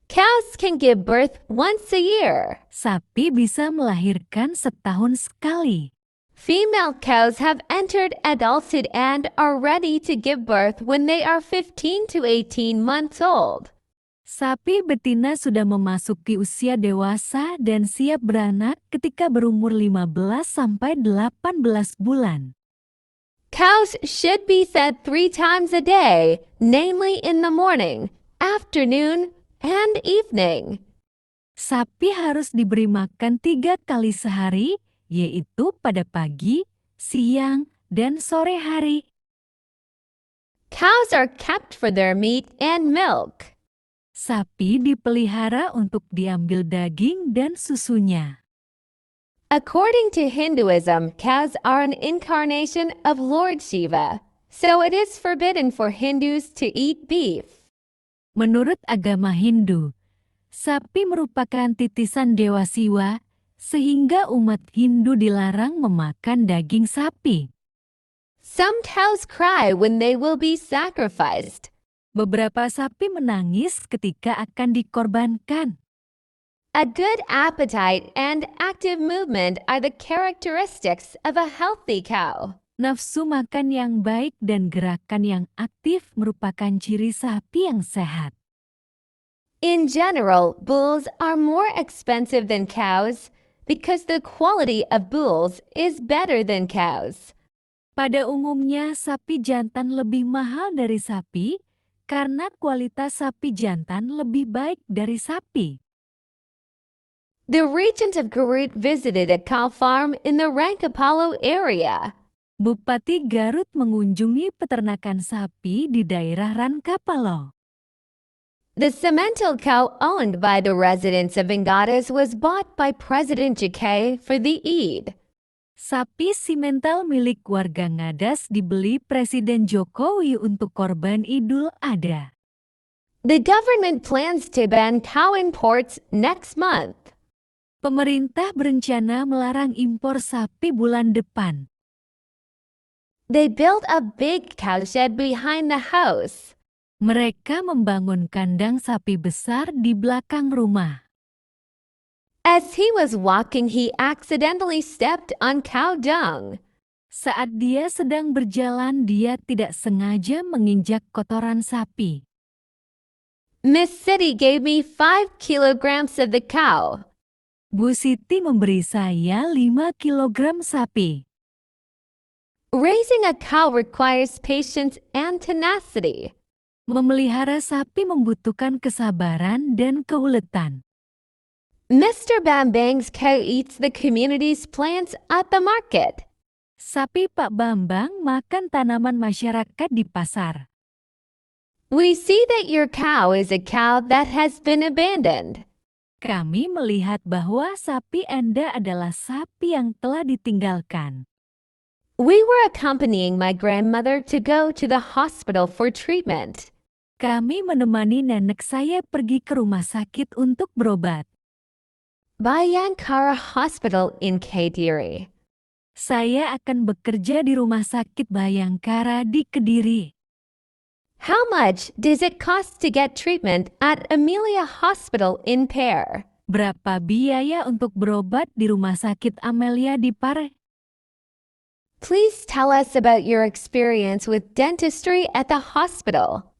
Cows can give birth once a year. Sapi bisa melahirkan setahun sekali. Female cows have entered adulthood and are ready to give birth when they are 15 to 18 months old. Sapi betina sudah memasuki usia dewasa dan siap beranak ketika berumur 15 sampai 18 bulan. Cows should be fed 3 times a day, namely in the morning, afternoon, and evening. Sapi harus diberi makan 3 kali sehari, yaitu pada pagi, siang, dan sore hari. Cows are kept for their meat and milk. Sapi dipelihara untuk diambil daging dan susunya. According to Hinduism, cows are an incarnation of Lord Shiva, so it is forbidden for Hindus to eat beef. Menurut agama Hindu, sapi merupakan titisan Dewa Siwa, sehingga umat Hindu dilarang memakan daging sapi. Some cows cry when they will be sacrificed. Beberapa sapi menangis ketika akan dikorbankan. A good appetite and active movement are the characteristics of a healthy cow. Nafsu makan yang baik dan gerakan yang aktif merupakan ciri sapi yang sehat. In general, bulls are more expensive than cows because the quality of bulls is better than cows. Pada umumnya, sapi jantan lebih mahal dari sapi karena kualitas sapi jantan lebih baik dari sapi. The regent of Garut visited a cow farm in the Rankapalo area. Bupati Garut mengunjungi peternakan sapi di daerah Rankapalo. The Semental cow owned by the residents of Engatas was bought by President Jake for the Eid. Sapi simental milik warga Ngadas dibeli Presiden Jokowi untuk korban Idul Adha. The government plans to ban cow imports next month. Pemerintah berencana melarang impor sapi bulan depan. They built a big cowshed behind the house. Mereka membangun kandang sapi besar di belakang rumah. As he was walking, he accidentally stepped on cow dung. Saat dia sedang berjalan, dia tidak sengaja menginjak kotoran sapi. Miss City gave me 5 kilograms of the cow. Bu Siti memberi saya 5 kilogram sapi. Raising a cow requires patience and tenacity. Memelihara sapi membutuhkan kesabaran dan keuletan. Mr. Bambang's cow eats the community's plants at the market. Sapi Pak Bambang makan tanaman masyarakat di pasar. We see that your cow is a cow that has been abandoned. Kami melihat bahwa sapi Anda adalah sapi yang telah ditinggalkan. We were accompanying my grandmother to go to the hospital for treatment. Kami menemani nenek saya pergi ke rumah sakit untuk berobat. Bayankara Hospital in Kediri. Saya akan bekerja di rumah sakit Bayangkara di Kediri. How much does it cost to get treatment at Amelia Hospital in Pear? Berapa biaya untuk berobat di rumah sakit Amelia di Pare? Please tell us about your experience with dentistry at the hospital.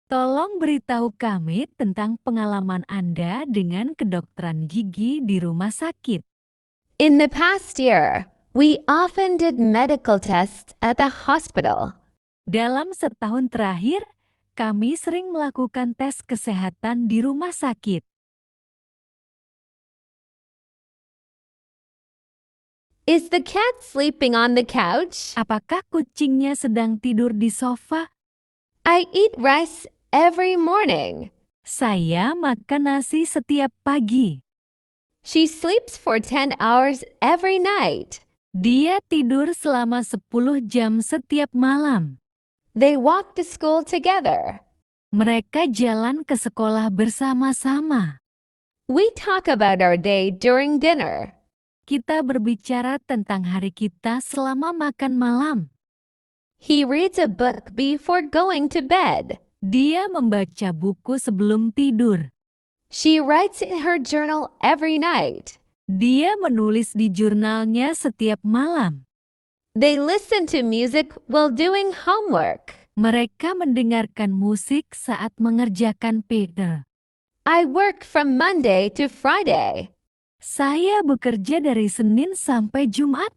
Tolong beritahu kami tentang pengalaman Anda dengan kedokteran gigi di rumah sakit. In the past year, we often did medical tests at the hospital. Dalam setahun terakhir, kami sering melakukan tes kesehatan di rumah sakit. Is the cat sleeping on the couch? Apakah kucingnya sedang tidur di sofa? I eat rice every morning. Saya makan nasi setiap pagi. She sleeps for 10 hours every night. Dia tidur selama 10 jam setiap malam. They walk to school together. Mereka jalan ke sekolah bersama-sama. We talk about our day during dinner. Kita berbicara tentang hari kita selama makan malam. He reads a book before going to bed. Dia membaca buku sebelum tidur. She writes in her journal every night. Dia menulis di jurnalnya setiap malam. They listen to music while doing homework. Mereka mendengarkan musik saat mengerjakan PR. I work from Monday to Friday. Saya bekerja dari Senin sampai Jumat.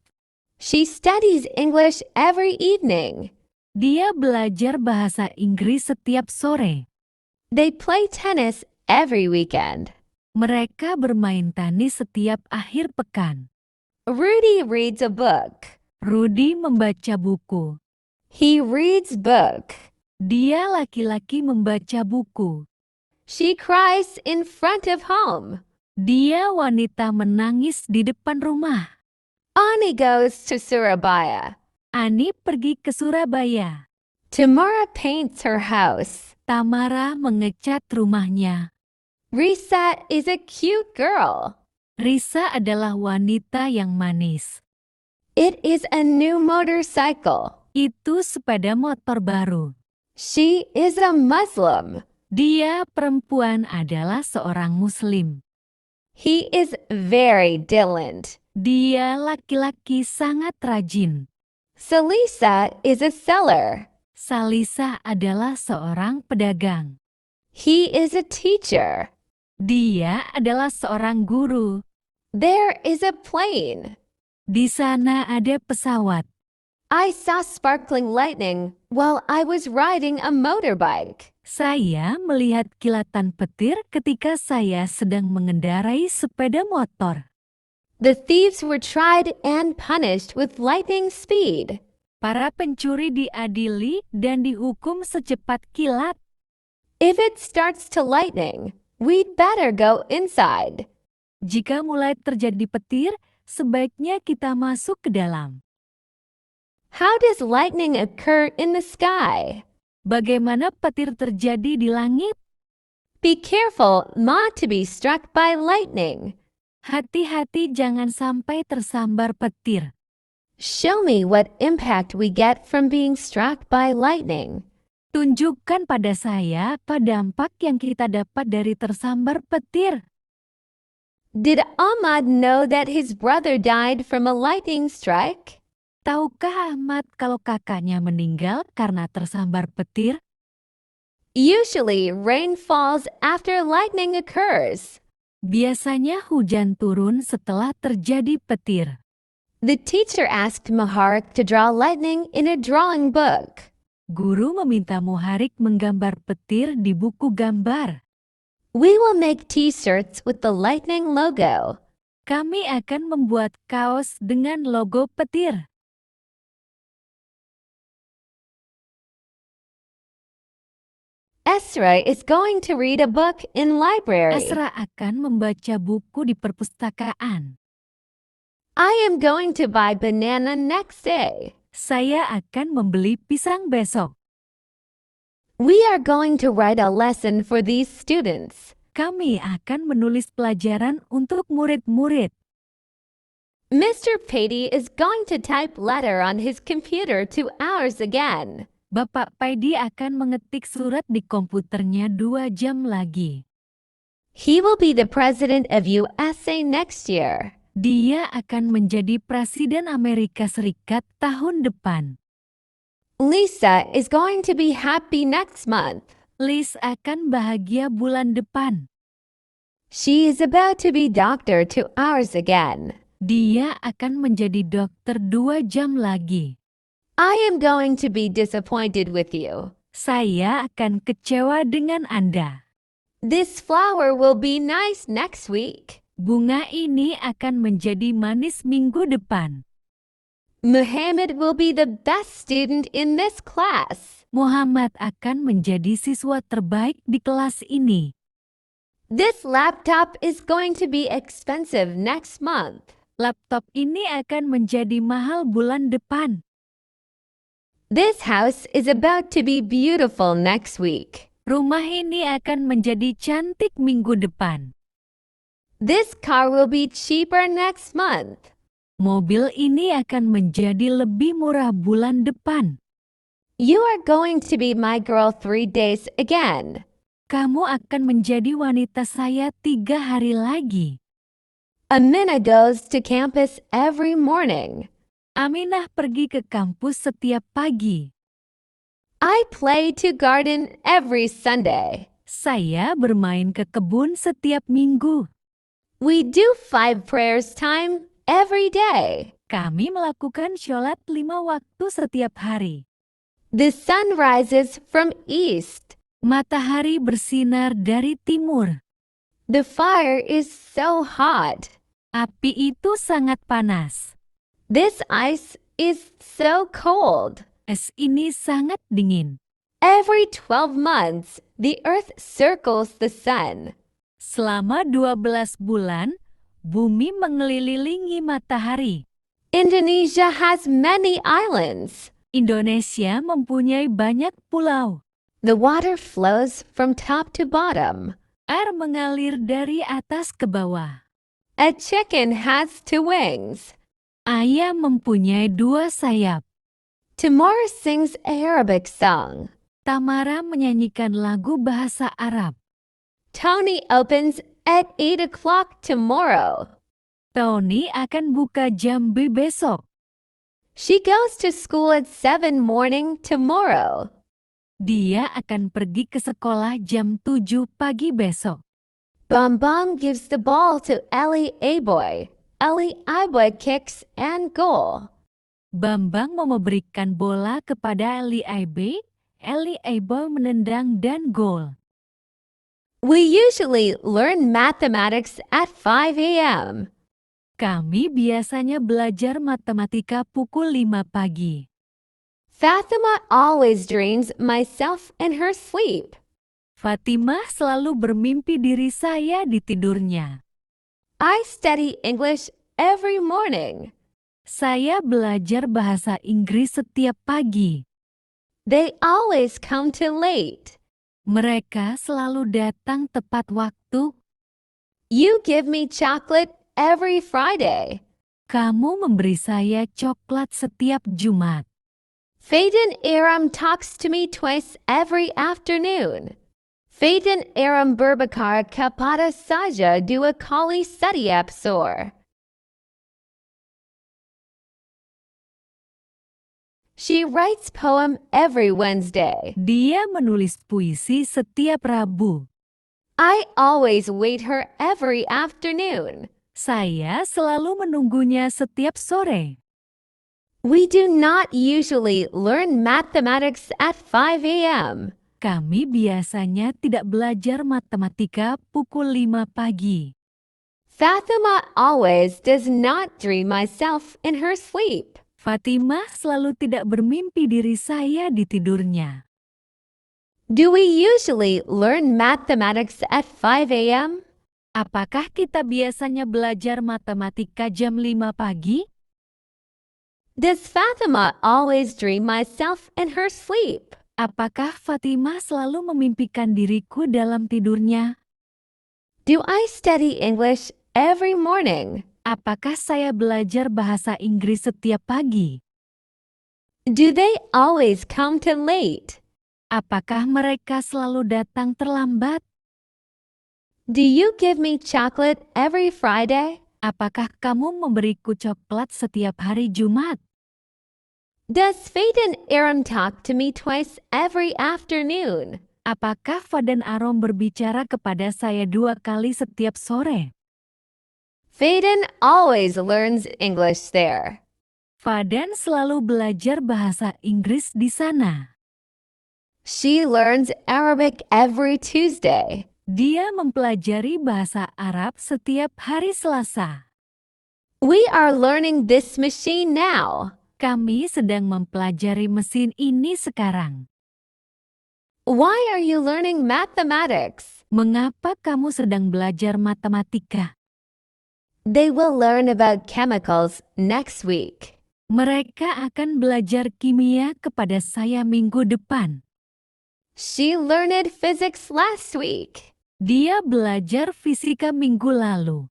She studies English every evening. Dia belajar bahasa Inggris setiap sore. They play tennis every weekend. Mereka bermain tenis setiap akhir pekan. Rudy reads a book. Rudy membaca buku. He reads book. Dia laki-laki membaca buku. She cries in front of home. Dia wanita menangis di depan rumah. Ani goes to Surabaya. Ani pergi ke Surabaya. Tamara paints her house. Tamara mengecat rumahnya. Risa is a cute girl. Risa adalah wanita yang manis. It is a new motorcycle. Itu sepeda motor baru. She is a Muslim. Dia perempuan adalah seorang Muslim. He is very diligent. Dia laki-laki sangat rajin. Salisa is a seller. Salisa adalah seorang pedagang. He is a teacher. Dia adalah seorang guru. There is a plane. Di sana ada pesawat. I saw sparkling lightning while I was riding a motorbike. Saya melihat kilatan petir ketika saya sedang mengendarai sepeda motor. The thieves were tried and punished with lightning speed. Para pencuri diadili dan dihukum secepat kilat. If it starts to lightning, we'd better go inside. Jika mulai terjadi petir, sebaiknya kita masuk ke dalam. How does lightning occur in the sky? Bagaimana petir terjadi di langit? Be careful not to be struck by lightning. Hati-hati jangan sampai tersambar petir. Show me what impact we get from being struck by lightning. Tunjukkan pada saya apa dampak yang kita dapat dari tersambar petir. Did Ahmad know that his brother died from a lightning strike? Tahukah Ahmad kalau kakaknya meninggal karena tersambar petir? Usually, rain falls after lightning occurs. Biasanya hujan turun setelah terjadi petir. The teacher asked Muharik to draw lightning in a drawing book. Guru meminta Muharik menggambar petir di buku gambar. We will make t-shirts with the lightning logo. Kami akan membuat kaos dengan logo petir. Esra is going to read a book in library. Esra akan membaca buku di perpustakaan. I am going to buy banana next day. Saya akan membeli pisang besok. We are going to write a lesson for these students. Kami akan menulis pelajaran untuk murid-murid. Mr. Patey is going to type letter on his computer 2 hours again. Bapak Paidi akan mengetik surat di komputernya 2 jam lagi. He will be the president of USA next year. Dia akan menjadi Presiden Amerika Serikat tahun depan. Lisa is going to be happy next month. Liz akan bahagia bulan depan. She is about to be doctor 2 hours again. Dia akan menjadi dokter 2 jam lagi. I am going to be disappointed with you. Saya akan kecewa dengan Anda. This flower will be nice next week. Bunga ini akan menjadi manis minggu depan. Muhammad will be the best student in this class. Muhammad akan menjadi siswa terbaik di kelas ini. This laptop is going to be expensive next month. Laptop ini akan menjadi mahal bulan depan. This house is about to be beautiful next week. Rumah ini akan menjadi cantik minggu depan. This car will be cheaper next month. Mobil ini akan menjadi lebih murah bulan depan. You are going to be my girl 3 days again. Kamu akan menjadi wanita saya 3 hari lagi. Amina goes to campus every morning. Aminah pergi ke kampus setiap pagi. I play to garden every Sunday. Saya bermain ke kebun setiap minggu. We do 5 prayers time every day. Kami melakukan sholat 5 waktu setiap hari. The sun rises from east. Matahari bersinar dari timur. The fire is so hot. Api itu sangat panas. This ice is so cold. Es ini sangat dingin. Every 12 months, the earth circles the sun. Selama 12 bulan, bumi mengelilingi matahari. Indonesia has many islands. Indonesia mempunyai banyak pulau. The water flows from top to bottom. Air mengalir dari atas ke bawah. A chicken has 2 wings. Ayam mempunyai 2 sayap. Tamara sings Arabic song. Tamara menyanyikan lagu bahasa Arab. Tony opens at 8 o'clock tomorrow. Tony akan buka jam B besok. She goes to school at 7 morning tomorrow. Dia akan pergi ke sekolah jam 7 pagi besok. Bam gives the ball to Ellie Aboy. Ellie Aboy kicks and goal. Bambang memberikan bola kepada Eli Aibe. Eli Aibe menendang dan gol. We usually learn mathematics at 5 a.m. Kami biasanya belajar matematika pukul 5 pagi. Fatima always dreams myself in her sleep. Fatimah selalu bermimpi diri saya di tidurnya. I study English every morning. Saya belajar bahasa Inggris setiap pagi. They always come too late. Mereka selalu datang tepat waktu. You give me chocolate every Friday. Kamu memberi saya coklat setiap Jumat. Faden Aram talks to me twice every afternoon. Faden Aram Burbakar Kapada Saja Dua Kali Setiap Sore. She writes poem every Wednesday. Dia menulis puisi setiap Rabu. I always wait her every afternoon. Saya selalu menunggunya setiap sore. We do not usually learn mathematics at 5 a.m. Kami biasanya tidak belajar matematika pukul 5 pagi. Fatima always does not dream myself in her sleep. Fatimah selalu tidak bermimpi diri saya di tidurnya. Do we usually learn mathematics at 5 a.m.? Apakah kita biasanya belajar matematika jam 5 pagi? Does Fatima always dream myself in her sleep? Apakah Fatimah selalu memimpikan diriku dalam tidurnya? Do I study English every morning? Apakah saya belajar bahasa Inggris setiap pagi? Do they always come too late? Apakah mereka selalu datang terlambat? Do you give me chocolate every Friday? Apakah kamu memberiku coklat setiap hari Jumat? Does Faden Aram talk to me twice every afternoon? Apakah Fadan Arom berbicara kepada saya 2 kali setiap sore? Faden always learns English there. Fadan selalu belajar bahasa Inggris di sana. She learns Arabic every Tuesday. Dia mempelajari bahasa Arab setiap hari Selasa. We are learning this machine now. Kami sedang mempelajari mesin ini sekarang. Why are you learning mathematics? Mengapa kamu sedang belajar matematika? They will learn about chemicals next week. Mereka akan belajar kimia kepada saya minggu depan. She learned physics last week. Dia belajar fisika minggu lalu.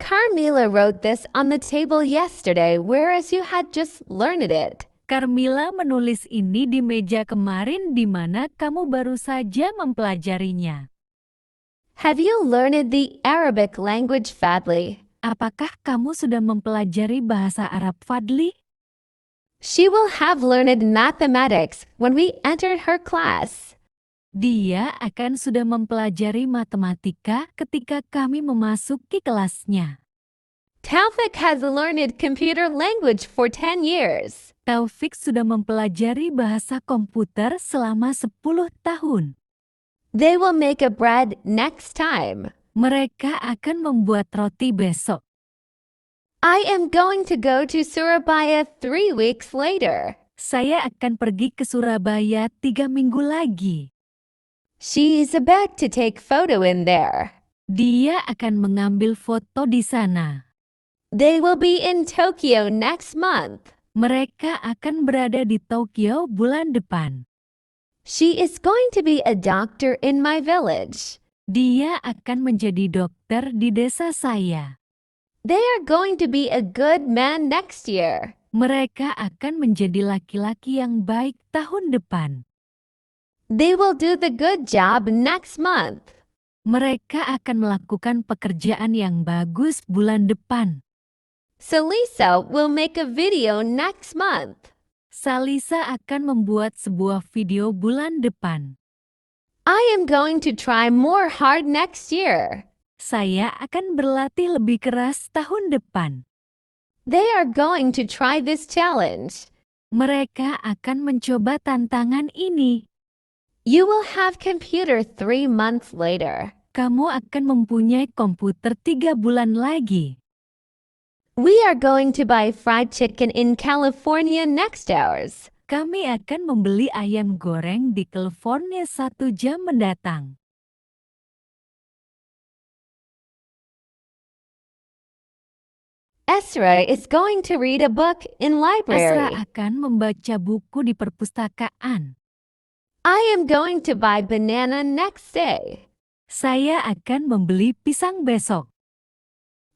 Carmela wrote this on the table yesterday, whereas you had just learned it. Carmila menulis ini di meja kemarin di mana kamu baru saja mempelajarinya. Have you learned the Arabic language, Fadli? Apakah kamu sudah mempelajari bahasa Arab, Fadli? She will have learned mathematics when we entered her class. Dia akan sudah mempelajari matematika ketika kami memasuki kelasnya. Taufik has learned computer language for 10 years. Taufik sudah mempelajari bahasa komputer selama 10 tahun. They will make a bread next time. Mereka akan membuat roti besok. I am going to go to Surabaya 3 weeks later. Saya akan pergi ke Surabaya 3 minggu lagi. She is about to take photo in there. Dia akan mengambil foto di sana. They will be in Tokyo next month. Mereka akan berada di Tokyo bulan depan. She is going to be a doctor in my village. Dia akan menjadi dokter di desa saya. They are going to be a good man next year. Mereka akan menjadi laki-laki yang baik tahun depan. They will do the good job next month. Mereka akan melakukan pekerjaan yang bagus bulan depan. Salisa will make a video next month. Salisa akan membuat sebuah video bulan depan. I am going to try more hard next year. Saya akan berlatih lebih keras tahun depan. They are going to try this challenge. Mereka akan mencoba tantangan ini. You will have computer 3 months later. Kamu akan mempunyai komputer 3 bulan lagi. We are going to buy fried chicken in California next hours. Kami akan membeli ayam goreng di California 1 jam mendatang. Esra is going to read a book in Esra library. akan membaca buku di perpustakaan. I am going to buy banana next day. Saya akan membeli pisang besok.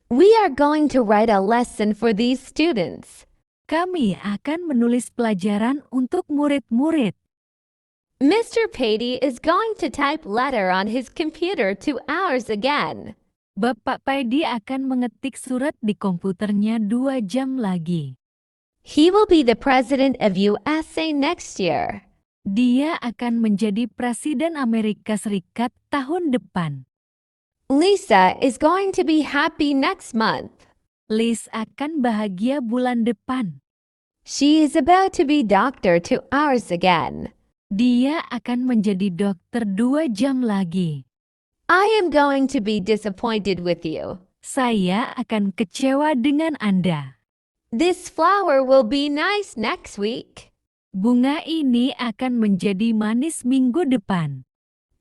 We are going to write a lesson for these students. Kami akan menulis pelajaran untuk murid-murid. Mr. Patey is going to type letter on his computer 2 hours again. Bapak Paidi akan mengetik surat di komputernya 2 jam lagi. He will be the president of USA next year. Dia akan menjadi Presiden Amerika Serikat tahun depan. Lisa is going to be happy next month. Liz akan bahagia bulan depan. She is about to be doctor 2 hours again. Dia akan menjadi dokter 2 jam lagi. I am going to be disappointed with you. Saya akan kecewa dengan Anda. This flower will be nice next week. Bunga ini akan menjadi manis minggu depan.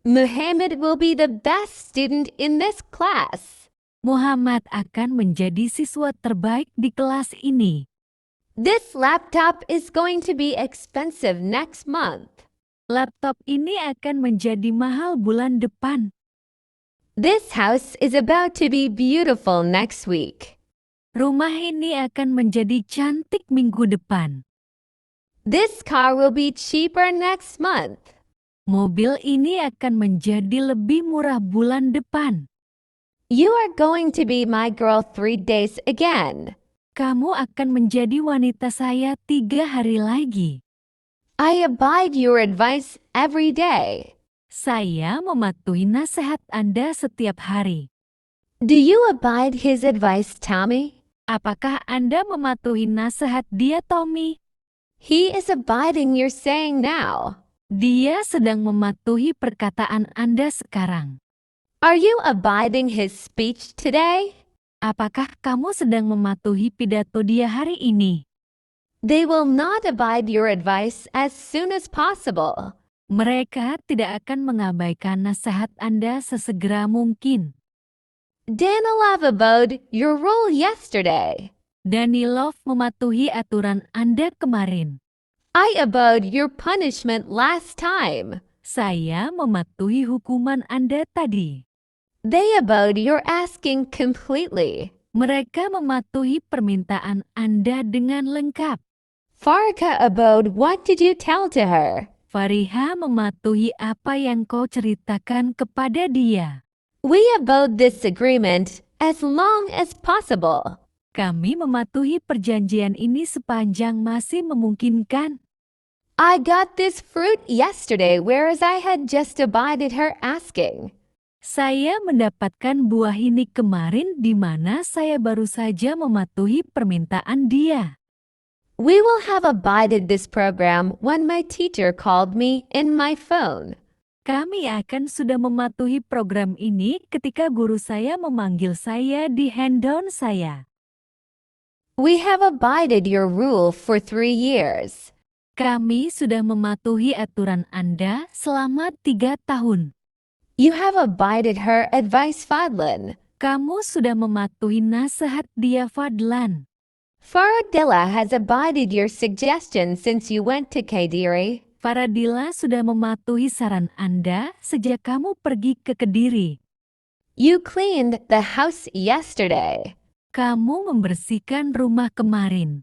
Muhammad will be the best student in this class. Muhammad akan menjadi siswa terbaik di kelas ini. This laptop is going to be expensive next month. Laptop ini akan menjadi mahal bulan depan. This house is about to be beautiful next week. Rumah ini akan menjadi cantik minggu depan. This car will be cheaper next month. Mobil ini akan menjadi lebih murah bulan depan. You are going to be my girl 3 days again. Kamu akan menjadi wanita saya 3 hari lagi. I abide your advice every day. Saya mematuhi nasihat Anda setiap hari. Do you abide his advice, Tommy? Apakah Anda mematuhi nasihat dia, Tommy? He is abiding your saying now. Dia sedang mematuhi perkataan Anda sekarang. Are you abiding his speech today? Apakah kamu sedang mematuhi pidato dia hari ini? They will not abide your advice as soon as possible. Mereka tidak akan mengabaikan nasihat Anda sesegera mungkin. Danilov abode your rule yesterday. Danilov mematuhi aturan Anda kemarin. I abode your punishment last time. Saya mematuhi hukuman Anda tadi. They abode your asking completely. Mereka mematuhi permintaan Anda dengan lengkap. Farka abode what did you tell to her? Fariha mematuhi apa yang kau ceritakan kepada dia. We abode this agreement as long as possible. Kami mematuhi perjanjian ini sepanjang masih memungkinkan. I got this fruit yesterday, whereas I had just abided her asking. Saya mendapatkan buah ini kemarin di mana saya baru saja mematuhi permintaan dia. We will have abided this program when my teacher called me in my phone. Kami akan sudah mematuhi program ini ketika guru saya memanggil saya di handout saya. We have abided your rule for 3 years. Kami sudah mematuhi aturan Anda selama 3 tahun. You have abided her advice, Fadlan. Kamu sudah mematuhi nasihat dia, Fadlan. Faradilla has abided your suggestion since you went to Kediri. Faradilla sudah mematuhi saran Anda sejak kamu pergi ke Kediri. You cleaned the house yesterday. Kamu membersihkan rumah kemarin.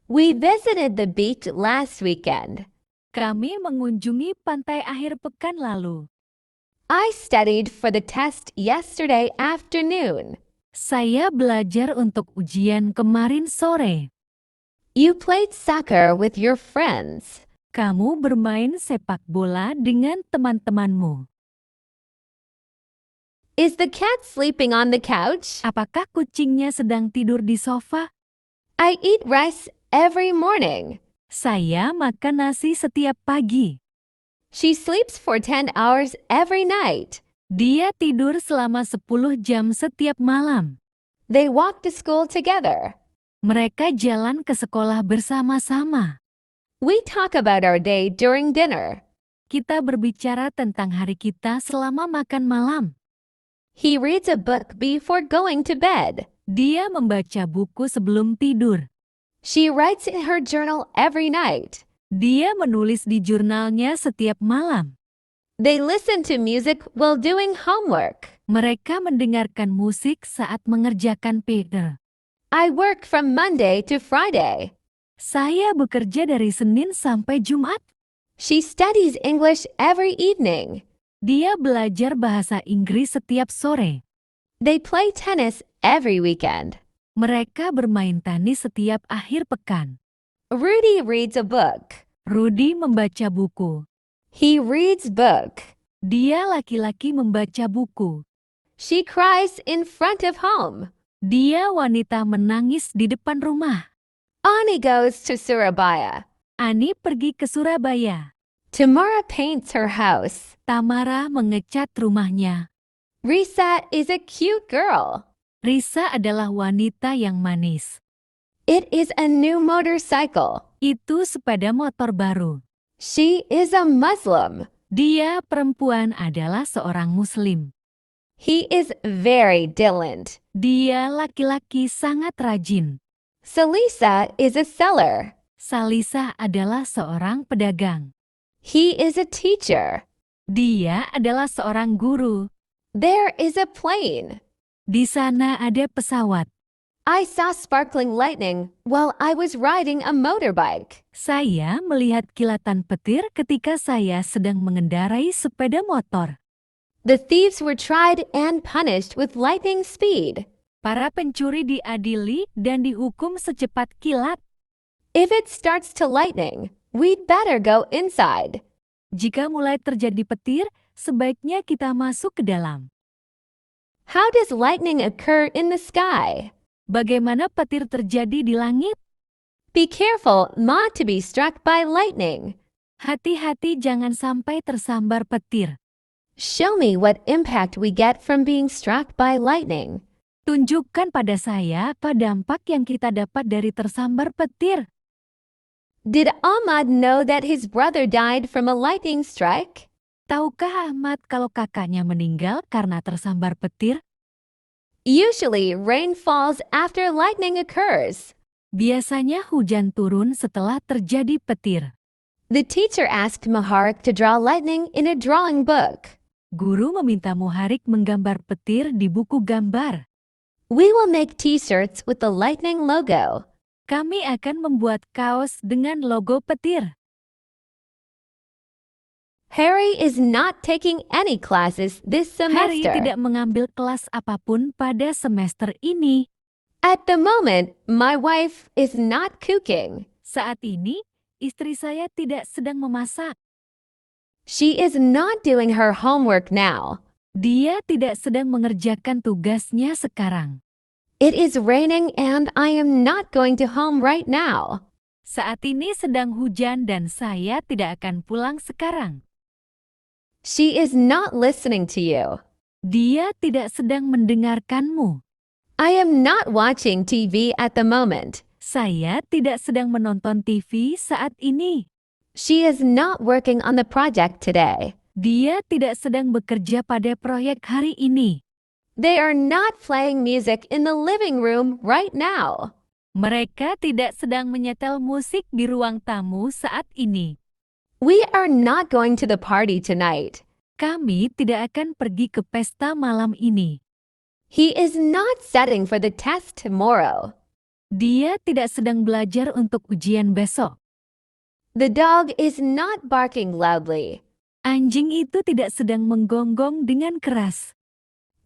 We visited the beach last weekend. Kami mengunjungi pantai akhir pekan lalu. I studied for the test yesterday afternoon. Saya belajar untuk ujian kemarin sore. You played soccer with your friends. Kamu bermain sepak bola dengan teman-temanmu. Is the cat sleeping on the couch? Apakah kucingnya sedang tidur di sofa? I eat rice every morning. Saya makan nasi setiap pagi. She sleeps for 10 hours every night. Dia tidur selama 10 jam setiap malam. They walk to school together. Mereka jalan ke sekolah bersama-sama. We talk about our day during dinner. Kita berbicara tentang hari kita selama makan malam. He reads a book before going to bed. Dia membaca buku sebelum tidur. She writes in her journal every night. Dia menulis di jurnalnya setiap malam. They listen to music while doing homework. Mereka mendengarkan musik saat mengerjakan PR. I work from Monday to Friday. Saya bekerja dari Senin sampai Jumat. She studies English every evening. Dia belajar bahasa Inggris setiap sore. They play tennis every weekend. Mereka bermain tenis setiap akhir pekan. Rudy reads a book. Rudy membaca buku. He reads book. Dia laki-laki membaca buku. She cries in front of home. Dia wanita menangis di depan rumah. Ani goes to Surabaya. Ani pergi ke Surabaya. Tamara paints her house. Tamara mengecat rumahnya. Risa is a cute girl. Risa adalah wanita yang manis. It is a new motorcycle. Itu sepeda motor baru. She is a Muslim. Dia perempuan adalah seorang Muslim. He is very diligent. Dia laki-laki sangat rajin. Salisa is a seller. Salisa adalah seorang pedagang. He is a teacher. Dia adalah seorang guru. There is a plane. Di sana ada pesawat. I saw sparkling lightning while I was riding a motorbike. Saya melihat kilatan petir ketika saya sedang mengendarai sepeda motor. The thieves were tried and punished with lightning speed. Para pencuri diadili dan dihukum secepat kilat. If it starts to lightning, we'd better go inside. Jika mulai terjadi petir, sebaiknya kita masuk ke dalam. How does lightning occur in the sky? Bagaimana petir terjadi di langit? Be careful not to be struck by lightning. Hati-hati jangan sampai tersambar petir. Show me what impact we get from being struck by lightning. Tunjukkan pada saya apa dampak yang kita dapat dari tersambar petir. Did Ahmad know that his brother died from a lightning strike? Tahukah Ahmad kalau kakaknya meninggal karena tersambar petir? Usually, rain falls after lightning occurs. Biasanya hujan turun setelah terjadi petir. The teacher asked Maharik to draw lightning in a drawing book. Guru meminta Muharik menggambar petir di buku gambar. We will make t-shirts with the lightning logo. Kami akan membuat kaos dengan logo petir. Harry is not taking any classes this Harry semester. tidak mengambil kelas apapun pada semester ini. At the moment, my wife is not cooking. Saat ini, istri saya tidak sedang memasak. She is not doing her homework now. Dia tidak sedang mengerjakan tugasnya sekarang. It is raining and I am not going to home right now. Saat ini sedang hujan dan saya tidak akan pulang sekarang. She is not listening to you. Dia tidak sedang mendengarkanmu. I am not watching TV at the moment. Saya tidak sedang menonton TV saat ini. She is not working on the project today. Dia tidak sedang bekerja pada proyek hari ini. They are not playing music in the living room right now. Mereka tidak sedang menyetel musik di ruang tamu saat ini. We are not going to the party tonight. Kami tidak akan pergi ke pesta malam ini. He is not studying for the test tomorrow. Dia tidak sedang belajar untuk ujian besok. The dog is not barking loudly. Anjing itu tidak sedang menggonggong dengan keras.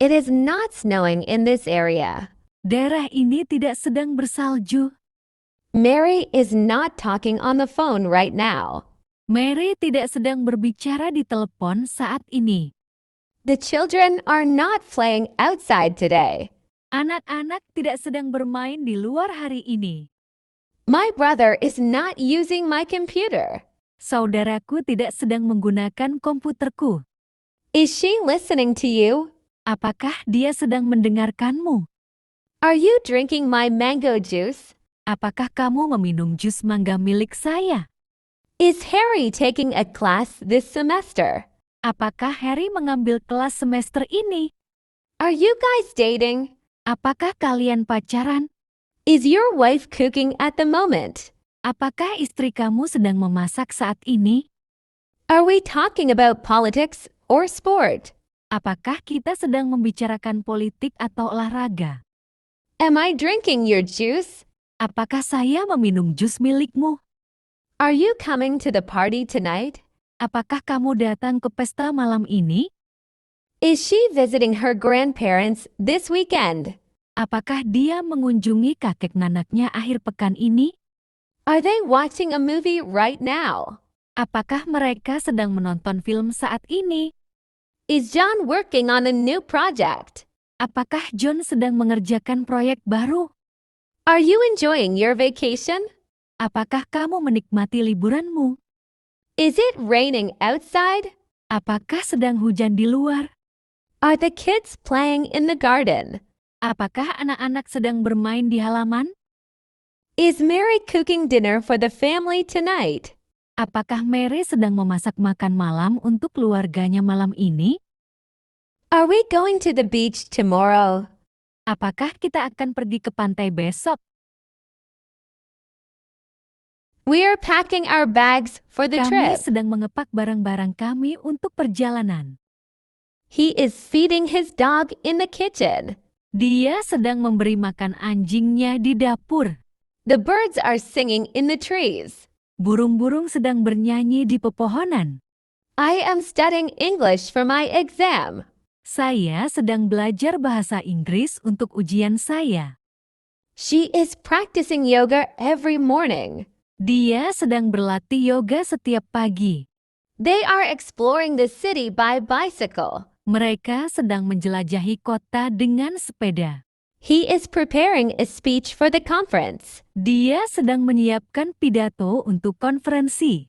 It is not snowing in this area. Daerah ini tidak sedang bersalju. Mary is not talking on the phone right now. Mary tidak sedang berbicara di telepon saat ini. The children are not playing outside today. Anak-anak tidak sedang bermain di luar hari ini. My brother is not using my computer. Saudaraku tidak sedang menggunakan komputerku. Is she listening to you? Apakah dia sedang mendengarkanmu? Are you drinking my mango juice? Apakah kamu meminum jus mangga milik saya? Is Harry taking a class this semester? Apakah Harry mengambil kelas semester ini? Are you guys dating? Apakah kalian pacaran? Is your wife cooking at the moment? Apakah istri kamu sedang memasak saat ini? Are we talking about politics or sport? Apakah kita sedang membicarakan politik atau olahraga? Am I drinking your juice? Apakah saya meminum jus milikmu? Are you coming to the party tonight? Apakah kamu datang ke pesta malam ini? Is she visiting her grandparents this weekend? Apakah dia mengunjungi kakek neneknya akhir pekan ini? Are they watching a movie right now? Apakah mereka sedang menonton film saat ini? Is John working on a new project? Apakah John sedang mengerjakan proyek baru? Are you enjoying your vacation? Apakah kamu menikmati liburanmu? Is it raining outside? Apakah sedang hujan di luar? Are the kids playing in the garden? Apakah anak-anak sedang bermain di halaman? Is Mary cooking dinner for the family tonight? Apakah Mary sedang memasak makan malam untuk keluarganya malam ini? Are we going to the beach tomorrow? Apakah kita akan pergi ke pantai besok? We are packing our bags for the Kami trip. sedang mengepak barang-barang kami untuk perjalanan. He is feeding his dog in the kitchen. Dia sedang memberi makan anjingnya di dapur. The birds are singing in the trees. Burung-burung sedang bernyanyi di pepohonan. I am studying English for my exam. Saya sedang belajar bahasa Inggris untuk ujian saya. She is practicing yoga every morning. Dia sedang berlatih yoga setiap pagi. They are exploring the city by bicycle. Mereka sedang menjelajahi kota dengan sepeda. He is preparing a speech for the conference. Dia sedang menyiapkan pidato untuk konferensi.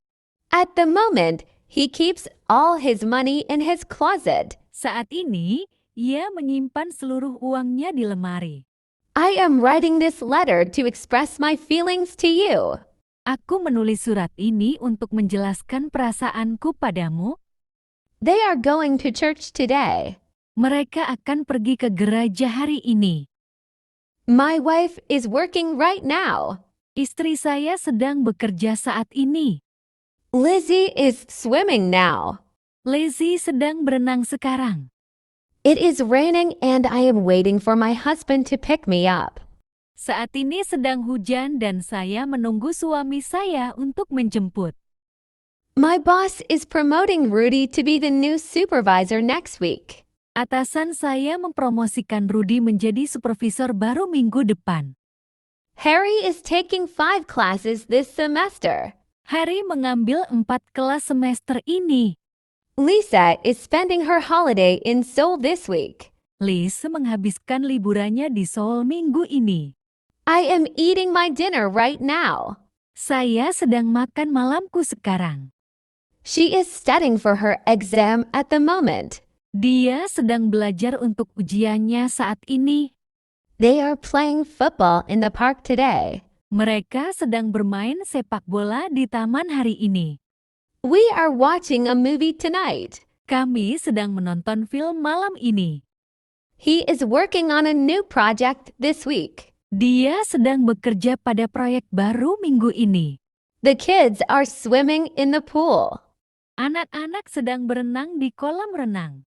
At the moment, he keeps all his money in his closet. Saat ini, ia menyimpan seluruh uangnya di lemari. I am writing this letter to express my feelings to you. Aku menulis surat ini untuk menjelaskan perasaanku padamu. They are going to church today. Mereka akan pergi ke gereja hari ini. My wife is working right now. Istri saya sedang bekerja saat ini. Lizzie is swimming now. Lizzie sedang berenang sekarang. It is raining and I am waiting for my husband to pick me up. Saat ini sedang hujan dan saya menunggu suami saya untuk menjemput. My boss is promoting Rudy to be the new supervisor next week. Atasan saya mempromosikan Rudy menjadi supervisor baru minggu depan. Harry is taking 5 classes this semester. Harry mengambil 4 kelas semester ini. Lisa is spending her holiday in Seoul this week. Liz menghabiskan liburannya di Seoul minggu ini. I am eating my dinner right now. Saya sedang makan malamku sekarang. She is studying for her exam at the moment. Dia sedang belajar untuk ujiannya saat ini. They are playing football in the park today. Mereka sedang bermain sepak bola di taman hari ini. We are watching a movie tonight. Kami sedang menonton film malam ini. He is working on a new project this week. Dia sedang bekerja pada proyek baru minggu ini. The kids are swimming in the pool. Anak-anak sedang berenang di kolam renang.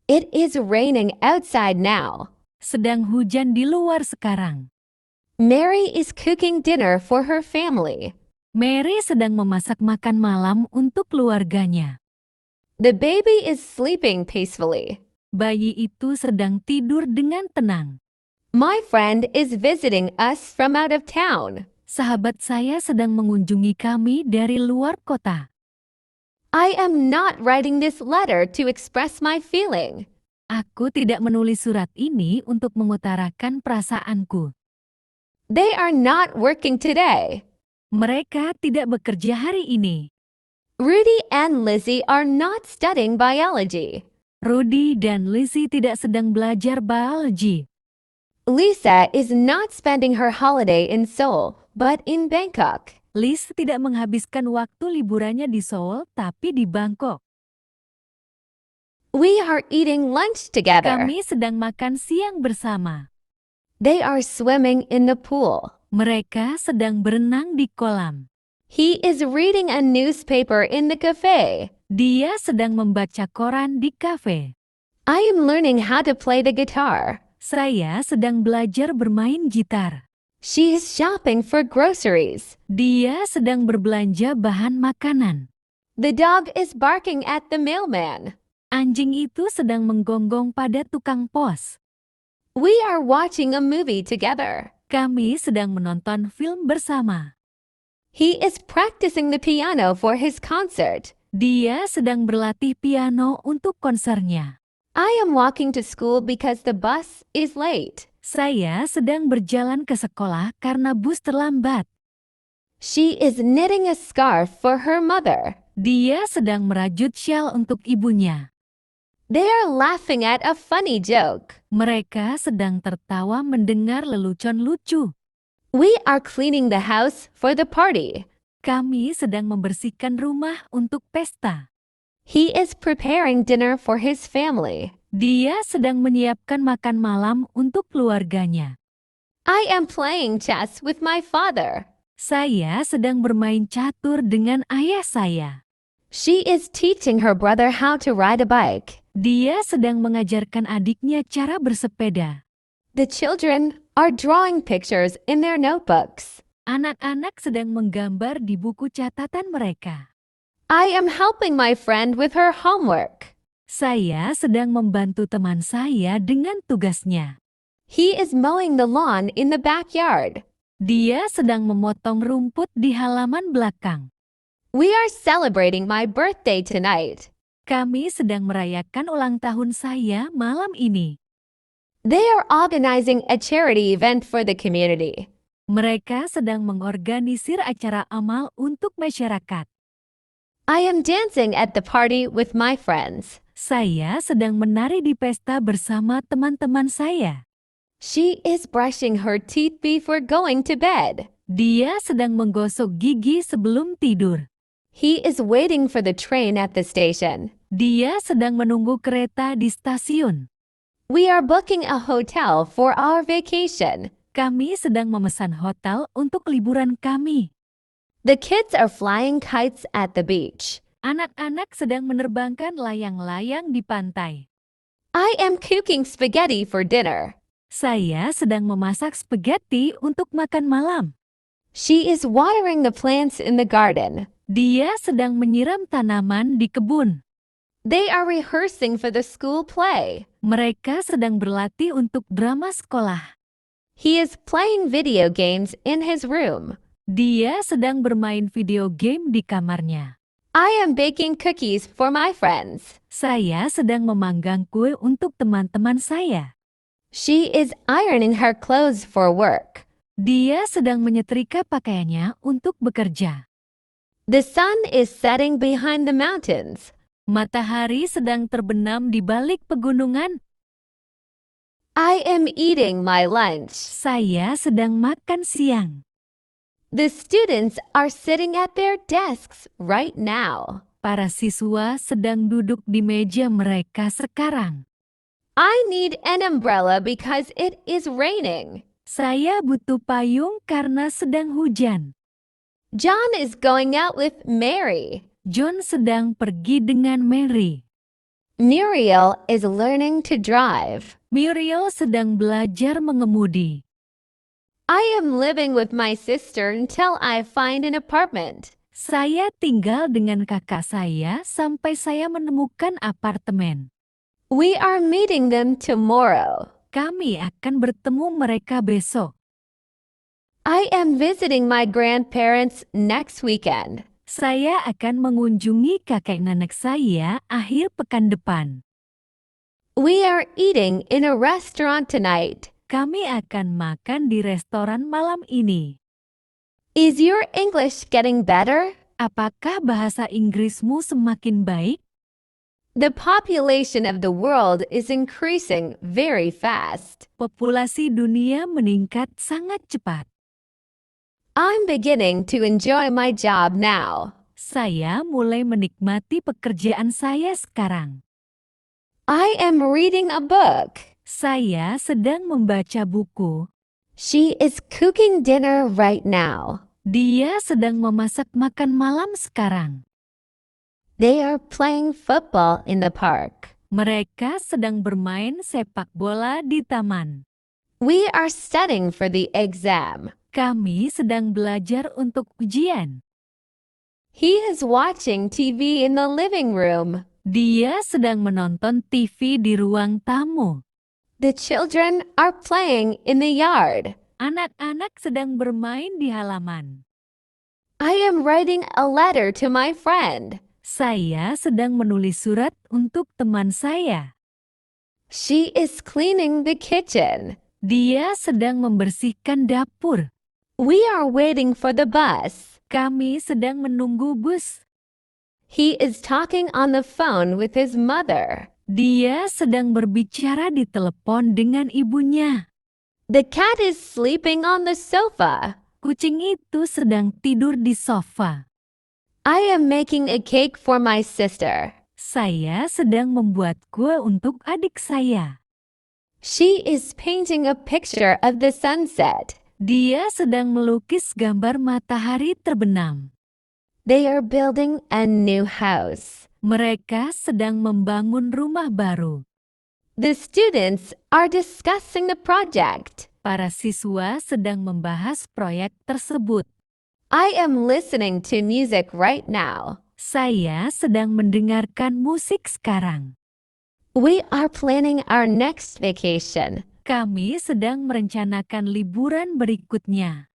It is raining outside now. Sedang hujan di luar sekarang. Mary is cooking dinner for her family. Mary sedang memasak makan malam untuk keluarganya. The baby is sleeping peacefully. Bayi itu sedang tidur dengan tenang. My friend is visiting us from out of town. Sahabat saya sedang mengunjungi kami dari luar kota. I am not writing this letter to express my feeling. Aku tidak menulis surat ini untuk mengutarakan perasaanku. They are not working today. Mereka tidak bekerja hari ini. Rudy and Lizzie are not studying biology. Rudy dan Lizzie tidak sedang belajar biologi. Lisa is not spending her holiday in Seoul, but in Bangkok. Liz tidak menghabiskan waktu liburannya di Seoul, tapi di Bangkok. We are eating lunch together. Kami sedang makan siang bersama. They are swimming in the pool. Mereka sedang berenang di kolam. He is reading a newspaper in the cafe. Dia sedang membaca koran di kafe. I am learning how to play the guitar. Saya sedang belajar bermain gitar. She is shopping for groceries. Dia sedang berbelanja bahan makanan. The dog is barking at the mailman. Anjing itu sedang menggonggong pada tukang pos. We are watching a movie together. Kami sedang menonton film bersama. He is practicing the piano for his concert. Dia sedang berlatih piano untuk konsernya. I am walking to school because the bus is late. Saya sedang berjalan ke sekolah karena bus terlambat. She is knitting a scarf for her mother. Dia sedang merajut syal untuk ibunya. They are laughing at a funny joke. Mereka sedang tertawa mendengar lelucon lucu. We are cleaning the house for the party. Kami sedang membersihkan rumah untuk pesta. He is preparing dinner for his family. Dia sedang menyiapkan makan malam untuk keluarganya. I am playing chess with my father. Saya sedang bermain catur dengan ayah saya. She is teaching her brother how to ride a bike. Dia sedang mengajarkan adiknya cara bersepeda. The children are drawing pictures in their notebooks. Anak-anak sedang menggambar di buku catatan mereka. I am helping my friend with her homework. Saya sedang membantu teman saya dengan tugasnya. He is mowing the lawn in the backyard. Dia sedang memotong rumput di halaman belakang. We are celebrating my birthday tonight. Kami sedang merayakan ulang tahun saya malam ini. They are organizing a charity event for the community. Mereka sedang mengorganisir acara amal untuk masyarakat. I am dancing at the party with my friends. Saya sedang menari di pesta bersama teman-teman saya. She is brushing her teeth before going to bed. Dia sedang menggosok gigi sebelum tidur. He is waiting for the train at the station. Dia sedang menunggu kereta di stasiun. We are booking a hotel for our vacation. Kami sedang memesan hotel untuk liburan kami. The kids are flying kites at the beach. Anak-anak sedang menerbangkan layang-layang di pantai. I am cooking spaghetti for dinner. Saya sedang memasak spaghetti untuk makan malam. She is watering the plants in the garden. Dia sedang menyiram tanaman di kebun. They are rehearsing for the school play. Mereka sedang berlatih untuk drama sekolah. He is playing video games in his room. Dia sedang bermain video game di kamarnya. I am baking cookies for my friends. Saya sedang memanggang kue untuk teman-teman saya. She is ironing her clothes for work. Dia sedang menyetrika pakaiannya untuk bekerja. The sun is setting behind the mountains. Matahari sedang terbenam di balik pegunungan. I am eating my lunch. Saya sedang makan siang. The students are sitting at their desks right now. Para siswa sedang duduk di meja mereka sekarang. I need an umbrella because it is raining. Saya butuh payung karena sedang hujan. John is going out with Mary. John sedang pergi dengan Mary. Muriel is learning to drive. Muriel sedang belajar mengemudi. I am living with my sister until I find an apartment. Saya tinggal dengan kakak saya sampai saya menemukan apartemen. We are meeting them tomorrow. Kami akan bertemu mereka besok. I am visiting my grandparents next weekend. Saya akan mengunjungi kakek nenek saya akhir pekan depan. We are eating in a restaurant tonight. Kami akan makan di restoran malam ini. Is your English getting better? Apakah bahasa Inggrismu semakin baik? The population of the world is increasing very fast. Populasi dunia meningkat sangat cepat. I'm beginning to enjoy my job now. Saya mulai menikmati pekerjaan saya sekarang. I am reading a book. Saya sedang membaca buku. She is cooking dinner right now. Dia sedang memasak makan malam sekarang. They are playing football in the park. Mereka sedang bermain sepak bola di taman. We are studying for the exam. Kami sedang belajar untuk ujian. He is watching TV in the living room. Dia sedang menonton TV di ruang tamu. The children are playing in the yard. Anak-anak sedang bermain di halaman. I am writing a letter to my friend. Saya sedang menulis surat untuk teman saya. She is cleaning the kitchen. Dia sedang membersihkan dapur. We are waiting for the bus. Kami sedang menunggu bus. He is talking on the phone with his mother. Dia sedang berbicara di telepon dengan ibunya. The cat is sleeping on the sofa. Kucing itu sedang tidur di sofa. I am making a cake for my sister. Saya sedang membuat kue untuk adik saya. She is painting a picture of the sunset. Dia sedang melukis gambar matahari terbenam. They are building a new house. Mereka sedang membangun rumah baru. The students are discussing the project. Para siswa sedang membahas proyek tersebut. I am listening to music right now. Saya sedang mendengarkan musik sekarang. We are planning our next vacation. Kami sedang merencanakan liburan berikutnya.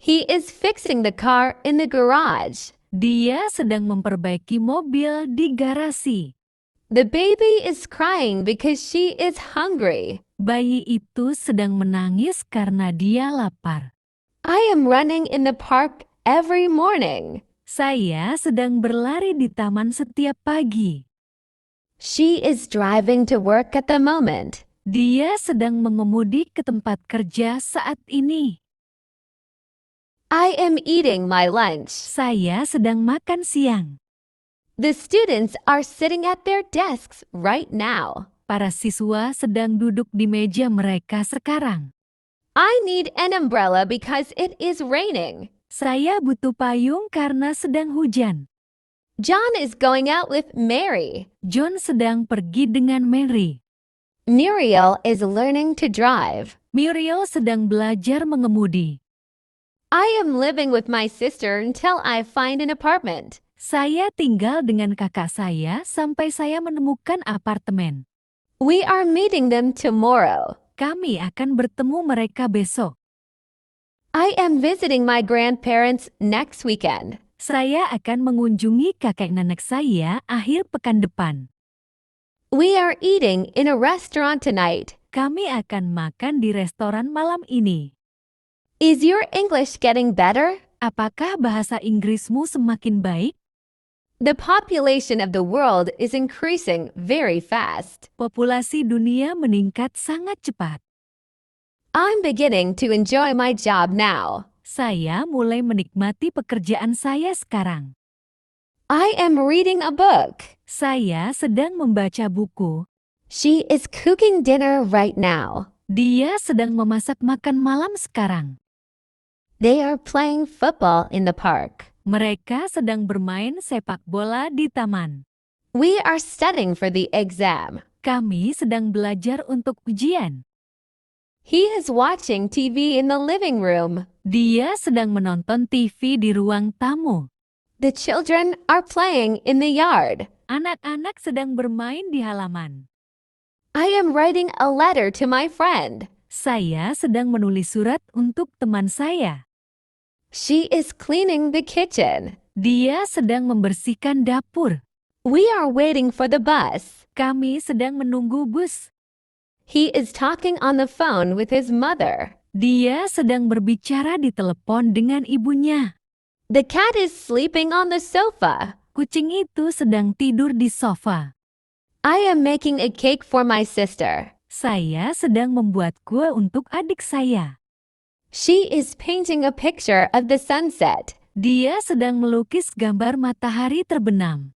He is fixing the car in the garage. Dia sedang memperbaiki mobil di garasi. The baby is crying because she is hungry. Bayi itu sedang menangis karena dia lapar. I am running in the park every morning. Saya sedang berlari di taman setiap pagi. She is driving to work at the moment. Dia sedang mengemudi ke tempat kerja saat ini. I am eating my lunch. Saya sedang makan siang. The students are sitting at their desks right now. Para siswa sedang duduk di meja mereka sekarang. I need an umbrella because it is raining. Saya butuh payung karena sedang hujan. John is going out with Mary. John sedang pergi dengan Mary. Muriel is learning to drive. Muriel sedang belajar mengemudi. I am living with my sister until I find an apartment. Saya tinggal dengan kakak saya sampai saya menemukan apartemen. We are meeting them tomorrow. Kami akan bertemu mereka besok. I am visiting my grandparents next weekend. Saya akan mengunjungi kakek nenek saya akhir pekan depan. We are eating in a restaurant tonight. Kami akan makan di restoran malam ini. Is your English getting better? Apakah bahasa Inggrismu semakin baik? The population of the world is increasing very fast. Populasi dunia meningkat sangat cepat. I'm beginning to enjoy my job now. Saya mulai menikmati pekerjaan saya sekarang. I am reading a book. Saya sedang membaca buku. She is cooking dinner right now. Dia sedang memasak makan malam sekarang. They are playing football in the park. Mereka sedang bermain sepak bola di taman. We are studying for the exam. Kami sedang belajar untuk ujian. He is watching TV in the living room. Dia sedang menonton TV di ruang tamu. The children are playing in the yard. Anak-anak sedang bermain di halaman. I am writing a letter to my friend. Saya sedang menulis surat untuk teman saya. She is cleaning the kitchen. Dia sedang membersihkan dapur. We are waiting for the bus. Kami sedang menunggu bus. He is talking on the phone with his mother. Dia sedang berbicara di telepon dengan ibunya. The cat is sleeping on the sofa. Kucing itu sedang tidur di sofa. I am making a cake for my sister. Saya sedang membuat kue untuk adik saya. She is painting a picture of the sunset. Dia sedang melukis gambar matahari terbenam.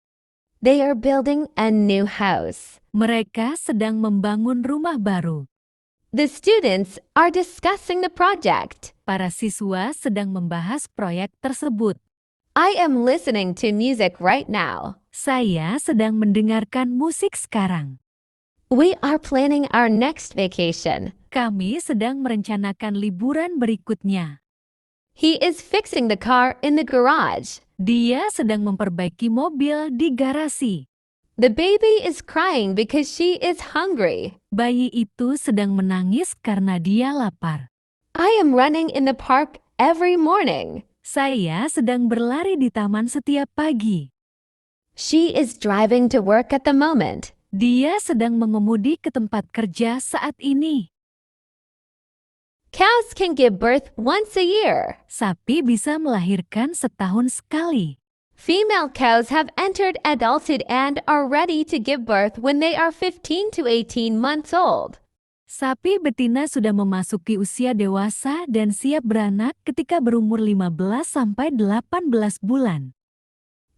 They are building a new house. Mereka sedang membangun rumah baru. The students are discussing the project. Para siswa sedang membahas proyek tersebut. I am listening to music right now. Saya sedang mendengarkan musik sekarang. We are planning our next vacation. Kami sedang merencanakan liburan berikutnya. He is fixing the car in the garage. Dia sedang memperbaiki mobil di garasi. The baby is crying because she is hungry. Bayi itu sedang menangis karena dia lapar. I am running in the park every morning. Saya sedang berlari di taman setiap pagi. She is driving to work at the moment. Dia sedang mengemudi ke tempat kerja saat ini. Cows can give birth once a year. Sapi bisa melahirkan setahun sekali. Female cows have entered adulthood and are ready to give birth when they are 15 to 18 months old. Sapi betina sudah memasuki usia dewasa dan siap beranak ketika berumur 15 sampai 18 bulan.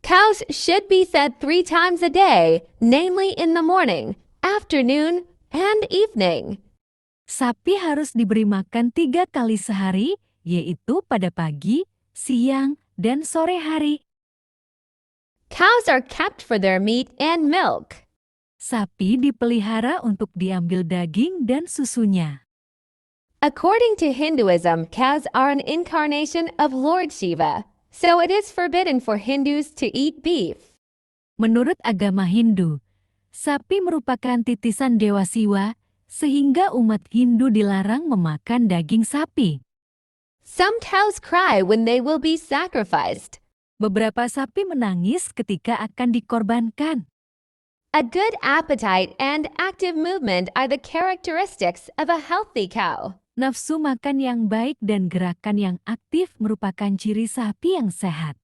Cows should be fed 3 times a day, namely in the morning, afternoon, and evening. Sapi harus diberi makan 3 kali sehari, yaitu pada pagi, siang, dan sore hari. Cows are kept for their meat and milk. Sapi dipelihara untuk diambil daging dan susunya. According to Hinduism, cows are an incarnation of Lord Shiva, so it is forbidden for Hindus to eat beef. Menurut agama Hindu, sapi merupakan titisan Dewa Siwa, sehingga umat Hindu dilarang memakan daging sapi. Some cows cry when they will be sacrificed. Beberapa sapi menangis ketika akan dikorbankan. A good appetite and active movement are the characteristics of a healthy cow. Nafsu makan yang baik dan gerakan yang aktif merupakan ciri sapi yang sehat.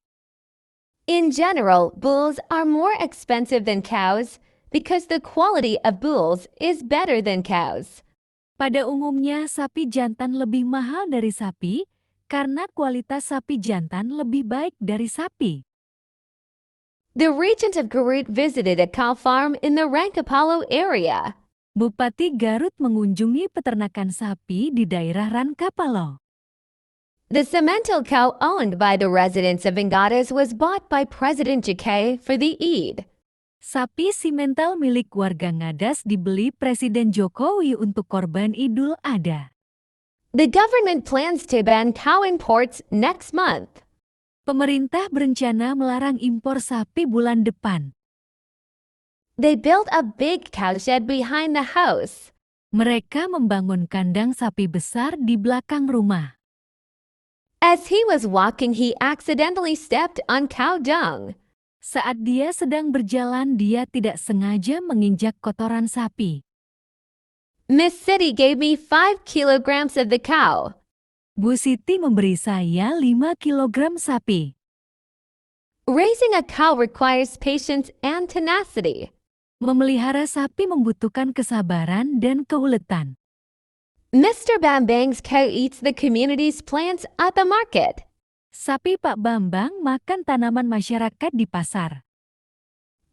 In general, bulls are more expensive than cows because the quality of bulls is better than cows. Pada umumnya, sapi jantan lebih mahal dari sapi karena kualitas sapi jantan lebih baik dari sapi. The regent of Garut visited a cow farm in the Rankapalo area. Bupati Garut mengunjungi peternakan sapi di daerah Rankapalo. The Semental cow owned by the residents of Engatas was bought by President Jake for the Eid. Sapi simental milik warga Ngadas dibeli Presiden Jokowi untuk korban Idul Adha. The government plans to ban cow imports next month. Pemerintah berencana melarang impor sapi bulan depan. They built a big cowshed behind the house. Mereka membangun kandang sapi besar di belakang rumah. As he was walking, he accidentally stepped on cow dung. Saat dia sedang berjalan, dia tidak sengaja menginjak kotoran sapi. Miss City gave me 5 kilograms of the cow. Bu Siti memberi saya 5 kilogram sapi. Raising a cow requires patience and tenacity. Memelihara sapi membutuhkan kesabaran dan keuletan. Mr. Bambang's cow eats the community's plants at the market. Sapi Pak Bambang makan tanaman masyarakat di pasar.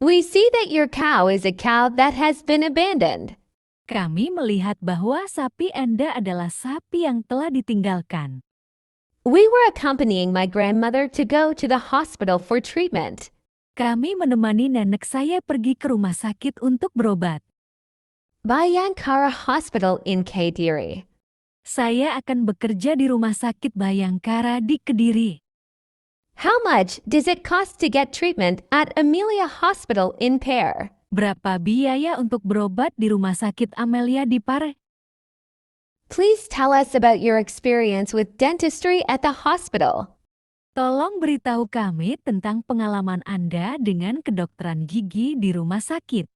We see that your cow is a cow that has been abandoned. Kami melihat bahwa sapi Anda adalah sapi yang telah ditinggalkan. We were accompanying my grandmother to go to the hospital for treatment. Kami menemani nenek saya pergi ke rumah sakit untuk berobat. Bayankara Hospital in Kediri. Saya akan bekerja di rumah sakit Bayangkara di Kediri. How much does it cost to get treatment at Amelia Hospital in Pear? Berapa biaya untuk berobat di rumah sakit Amelia di Pare? Please tell us about your experience with dentistry at the hospital. Tolong beritahu kami tentang pengalaman Anda dengan kedokteran gigi di rumah sakit.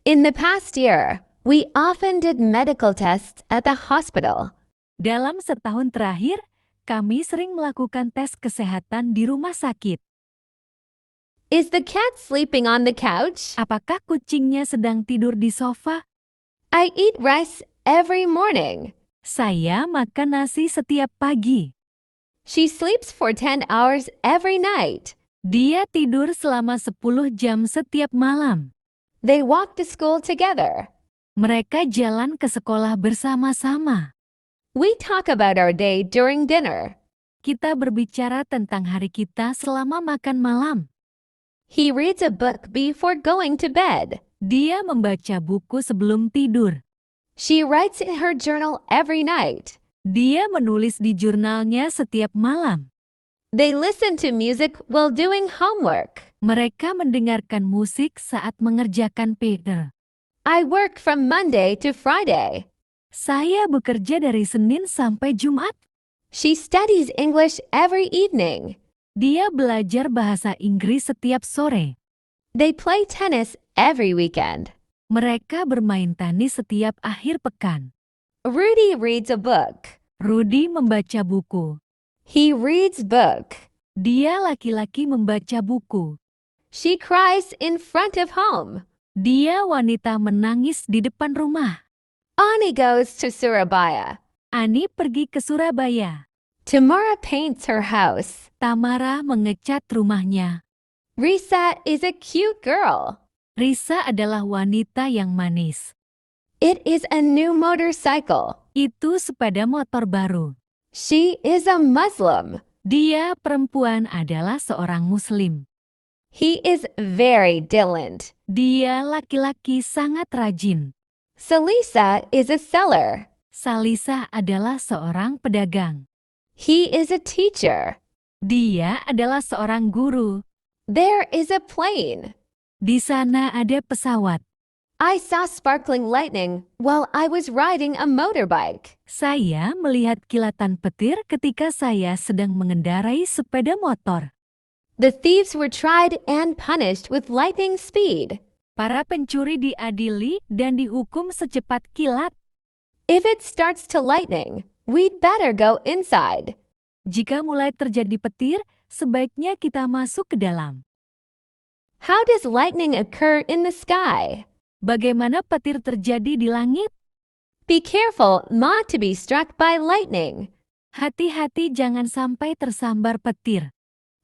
In the past year, we often did medical tests at the hospital. Dalam setahun terakhir, kami sering melakukan tes kesehatan di rumah sakit. Is the cat sleeping on the couch? Apakah kucingnya sedang tidur di sofa? I eat rice every morning. Saya makan nasi setiap pagi. She sleeps for 10 hours every night. Dia tidur selama 10 jam setiap malam. They walk to school together. Mereka jalan ke sekolah bersama-sama. We talk about our day during dinner. Kita berbicara tentang hari kita selama makan malam. He reads a book before going to bed. Dia membaca buku sebelum tidur. She writes in her journal every night. Dia menulis di jurnalnya setiap malam. They listen to music while doing homework. Mereka mendengarkan musik saat mengerjakan PR. I work from Monday to Friday. Saya bekerja dari Senin sampai Jumat. She studies English every evening. Dia belajar bahasa Inggris setiap sore. They play tennis every weekend. Mereka bermain tenis setiap akhir pekan. Rudy reads a book. Rudy membaca buku. He reads book. Dia laki-laki membaca buku. She cries in front of home. Dia wanita menangis di depan rumah. Ani goes to Surabaya. Ani pergi ke Surabaya. Tamara paints her house. Tamara mengecat rumahnya. Risa is a cute girl. Risa adalah wanita yang manis. It is a new motorcycle. Itu sepeda motor baru. She is a Muslim. Dia perempuan adalah seorang Muslim. He is very diligent. Dia laki-laki sangat rajin. Salisa is a seller. Salisa adalah seorang pedagang. He is a teacher. Dia adalah seorang guru. There is a plane. Di sana ada pesawat. I saw sparkling lightning while I was riding a motorbike. Saya melihat kilatan petir ketika saya sedang mengendarai sepeda motor. The thieves were tried and punished with lightning speed. Para pencuri diadili dan dihukum secepat kilat. If it starts to lightning, we'd better go inside. Jika mulai terjadi petir, sebaiknya kita masuk ke dalam. How does lightning occur in the sky? Bagaimana petir terjadi di langit? Be careful not to be struck by lightning. Hati-hati jangan sampai tersambar petir.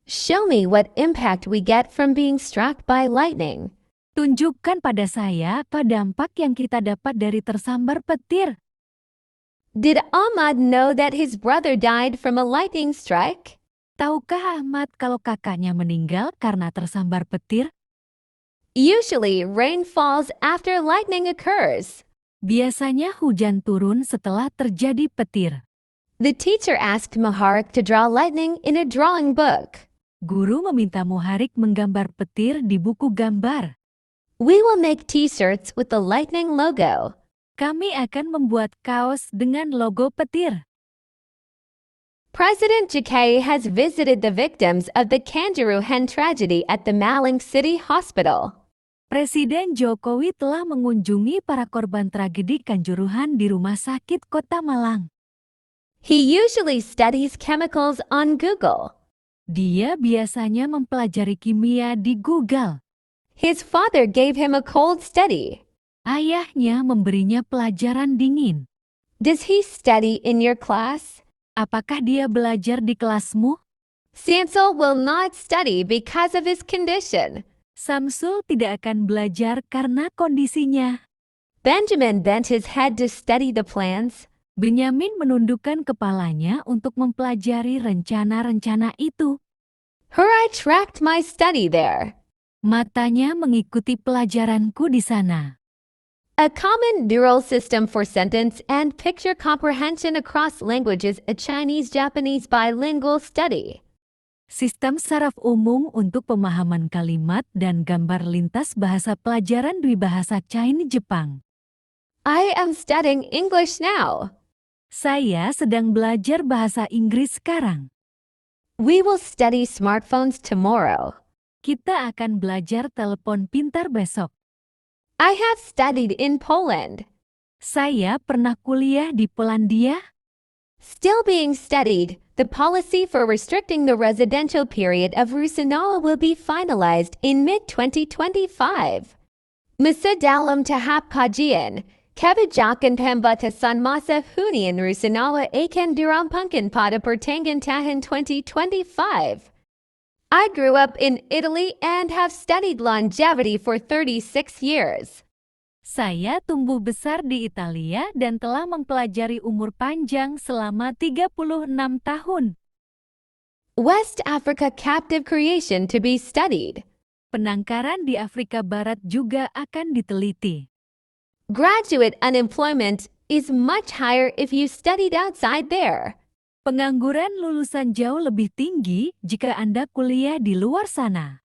Show me what impact we get from being struck by lightning. Tunjukkan pada saya apa dampak yang kita dapat dari tersambar petir. Did Ahmad know that his brother died from a lightning strike? Tahukah Ahmad kalau kakaknya meninggal karena tersambar petir? Usually, rain falls after lightning occurs. Biasanya hujan turun setelah terjadi petir. The teacher asked Muharik to draw lightning in a drawing book. Guru meminta Muharik menggambar petir di buku gambar. We will make t-shirts with the lightning logo. Kami akan membuat kaos dengan logo petir. President Jackay has visited the victims of the Kanjuruhan tragedy at the Malang City Hospital. Presiden Jokowi telah mengunjungi para korban tragedi Kanjuruhan di Rumah Sakit Kota Malang. He usually studies chemicals on Google. Dia biasanya mempelajari kimia di Google. His father gave him a cold study. Ayahnya memberinya pelajaran dingin. Does he study in your class? Apakah dia belajar di kelasmu? Samsul will not study because of his condition. Samsul tidak akan belajar karena kondisinya. Benjamin bent his head to study the plans. Benyamin menundukkan kepalanya untuk mempelajari rencana-rencana itu. Her eye tracked my study there. Matanya mengikuti pelajaranku di sana. A common neural system for sentence and picture comprehension across languages, a Chinese-Japanese bilingual study. Sistem saraf umum untuk pemahaman kalimat dan gambar lintas bahasa pelajaran Dwibahasa Chinese-Jepang. I am studying English now. Saya sedang belajar bahasa Inggris sekarang. We will study smartphones tomorrow. Kita akan belajar telepon pintar besok. I have studied in Poland. Saya pernah kuliah di Polandia. Still being studied, the policy for restricting the residential period of Rusunawa will be finalized in mid-2025. Masa dalam tahap kajian, kebijakan pembatasan masa hunian Rusunawa akan dirampungkan pada pertengahan tahun 2025. I grew up in Italy and have studied longevity for 36 years. Saya tumbuh besar di Italia dan telah mempelajari umur panjang selama 36 tahun. West Africa captive creation to be studied. Penangkaran di Afrika Barat juga akan diteliti. Graduate unemployment is much higher if you studied outside there. Pengangguran lulusan jauh lebih tinggi jika Anda kuliah di luar sana.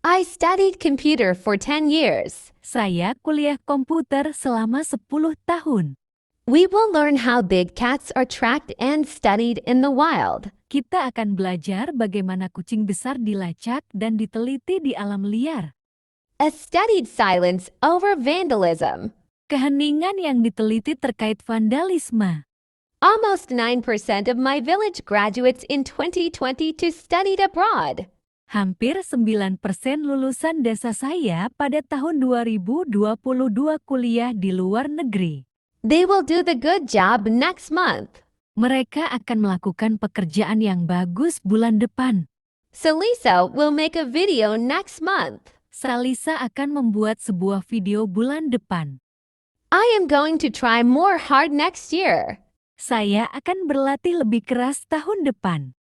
I studied computer for 10 years. Saya kuliah komputer selama 10 tahun. We will learn how big cats are tracked and studied in the wild. Kita akan belajar bagaimana kucing besar dilacak dan diteliti di alam liar. A studied silence over vandalism. Keheningan yang diteliti terkait vandalisme. Almost 9% of my village graduates in 2022 studied abroad. Hampir 9% lulusan desa saya pada tahun 2022 kuliah di luar negeri. They will do the good job next month. Mereka akan melakukan pekerjaan yang bagus bulan depan. Salisa will make a video next month. Salisa akan membuat sebuah video bulan depan. I am going to try more hard next year. Saya akan berlatih lebih keras tahun depan.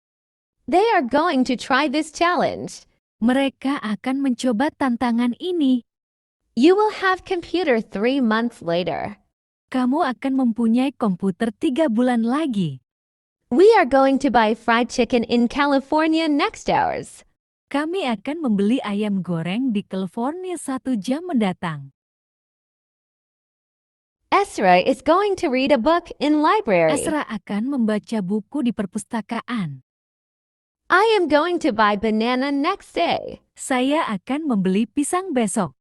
They are going to try this challenge. Mereka akan mencoba tantangan ini. You will have computer 3 months later. Kamu akan mempunyai komputer 3 bulan lagi. We are going to buy fried chicken in California next hours. Kami akan membeli ayam goreng di California 1 jam mendatang. Esra is going to read a book in library. Esra akan membaca buku di perpustakaan. I am going to buy banana next day. Saya akan membeli pisang besok.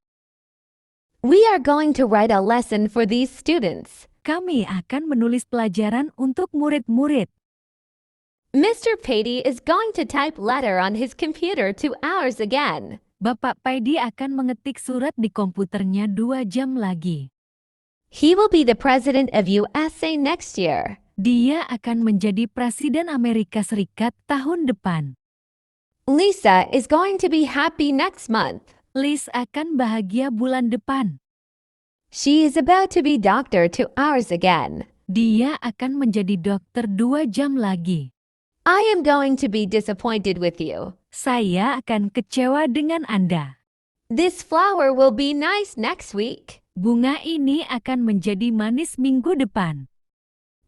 We are going to write a lesson for these students. Kami akan menulis pelajaran untuk murid-murid. Mr. Patey is going to type letter on his computer 2 hours again. Bapak Paidi akan mengetik surat di komputernya 2 jam lagi. He will be the president of USA next year. Dia akan menjadi presiden Amerika Serikat tahun depan. Lisa is going to be happy next month. Liz akan bahagia bulan depan. She is about to be doctor 2 hours again. Dia akan menjadi dokter 2 jam lagi. I am going to be disappointed with you. Saya akan kecewa dengan Anda. This flower will be nice next week. Bunga ini akan menjadi manis minggu depan.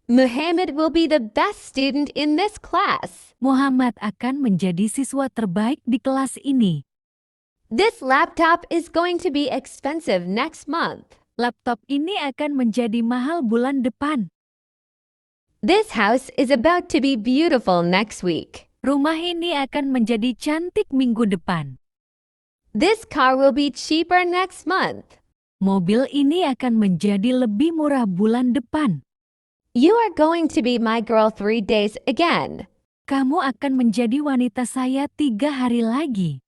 Muhammad will be the best student in this class. Muhammad akan menjadi siswa terbaik di kelas ini. This laptop is going to be expensive next month. Laptop ini akan menjadi mahal bulan depan. This house is about to be beautiful next week. Rumah ini akan menjadi cantik minggu depan. This car will be cheaper next month. Mobil ini akan menjadi lebih murah bulan depan. You are going to be my girl 3 days again. Kamu akan menjadi wanita saya 3 hari lagi.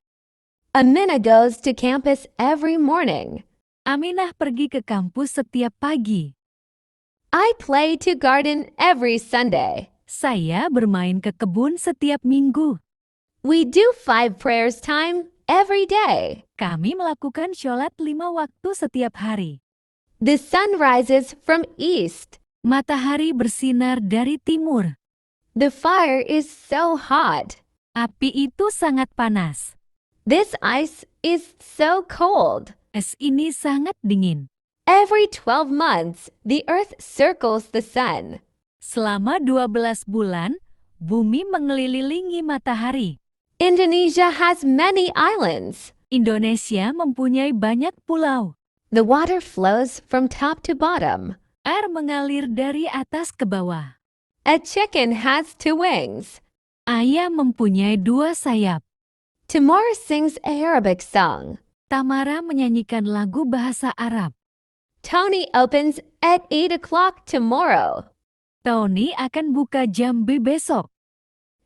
Amina goes to campus every morning. Aminah pergi ke kampus setiap pagi. I play to garden every Sunday. Saya bermain ke kebun setiap minggu. We do 5 prayers time every day. Kami melakukan sholat 5 waktu setiap hari. The sun rises from east. Matahari bersinar dari timur. The fire is so hot. Api itu sangat panas. This ice is so cold. Es ini sangat dingin. Every 12 months, the earth circles the sun. Selama 12 bulan, bumi mengelilingi matahari. Indonesia has many islands. Indonesia mempunyai banyak pulau. The water flows from top to bottom. Air mengalir dari atas ke bawah. A chicken has 2 wings. Ayam mempunyai 2 sayap. Tamara sings a Arabic song. Tamara menyanyikan lagu bahasa Arab. Tony opens at 8 o'clock tomorrow. Tony akan buka jam B besok.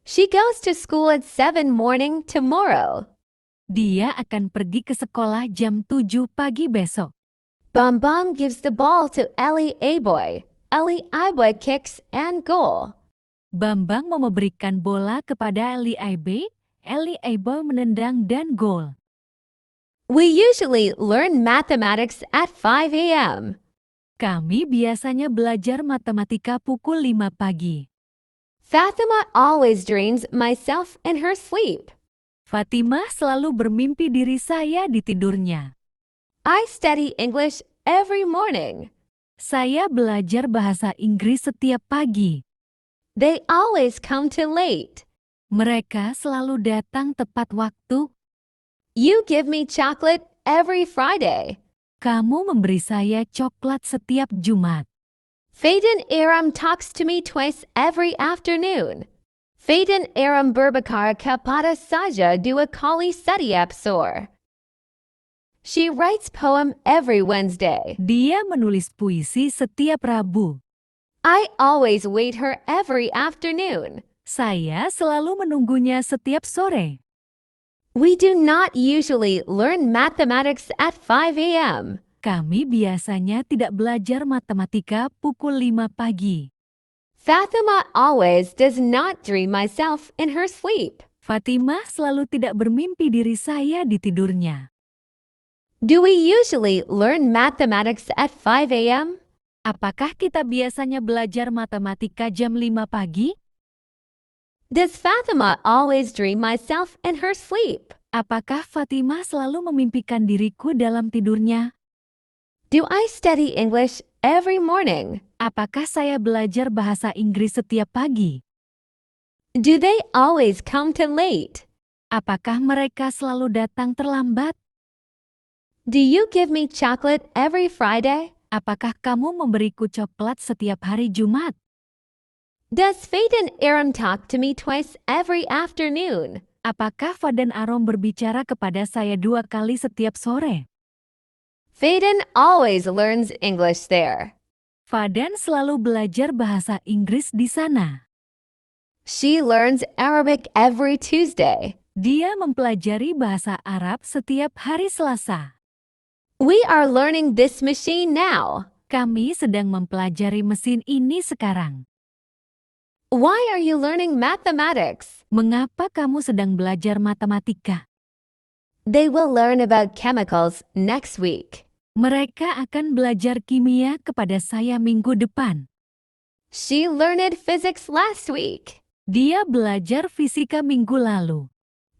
She goes to school at 7 morning tomorrow. Dia akan pergi ke sekolah jam 7 pagi besok. Bam gives the ball to Ellie Aboy. Ellie Aboy kicks and goal. Bambang memberikan bola kepada Eli Aibe. Eli Aibe menendang dan gol. We usually learn mathematics at 5 a.m. Kami biasanya belajar matematika pukul 5 pagi. Fatima always dreams myself in her sleep. Fatimah selalu bermimpi diri saya di tidurnya. I study English every morning. Saya belajar bahasa Inggris setiap pagi. They always come too late. Mereka selalu datang tepat waktu. You give me chocolate every Friday. Kamu memberi saya coklat setiap Jumat. Faden Aram talks to me twice every afternoon. Faden Aram berbakar kepada saja 2 kali setiap sore. She writes poem every Wednesday. Dia menulis puisi setiap Rabu. I always wait her every afternoon. Saya selalu menunggunya setiap sore. We do not usually learn mathematics at 5 a.m. Kami biasanya tidak belajar matematika pukul 5 pagi. Fatima always does not dream myself in her sleep. Fatimah selalu tidak bermimpi diri saya di tidurnya. Do we usually learn mathematics at 5 a.m.? Apakah kita biasanya belajar matematika jam 5 pagi? Does Fatima always dream myself in her sleep? Apakah Fatimah selalu memimpikan diriku dalam tidurnya? Do I study English every morning? Apakah saya belajar bahasa Inggris setiap pagi? Do they always come too late? Apakah mereka selalu datang terlambat? Do you give me chocolate every Friday? Apakah kamu memberiku coklat setiap hari Jumat? Does Faden Aram talk to me twice every afternoon? Apakah Fadan Arom berbicara kepada saya 2 kali setiap sore? Faden always learns English there. Fadan selalu belajar bahasa Inggris di sana. She learns Arabic every Tuesday. Dia mempelajari bahasa Arab setiap hari Selasa. We are learning this machine now. Kami sedang mempelajari mesin ini sekarang. Why are you learning mathematics? Mengapa kamu sedang belajar matematika? They will learn about chemicals next week. Mereka akan belajar kimia kepada saya minggu depan. She learned physics last week. Dia belajar fisika minggu lalu.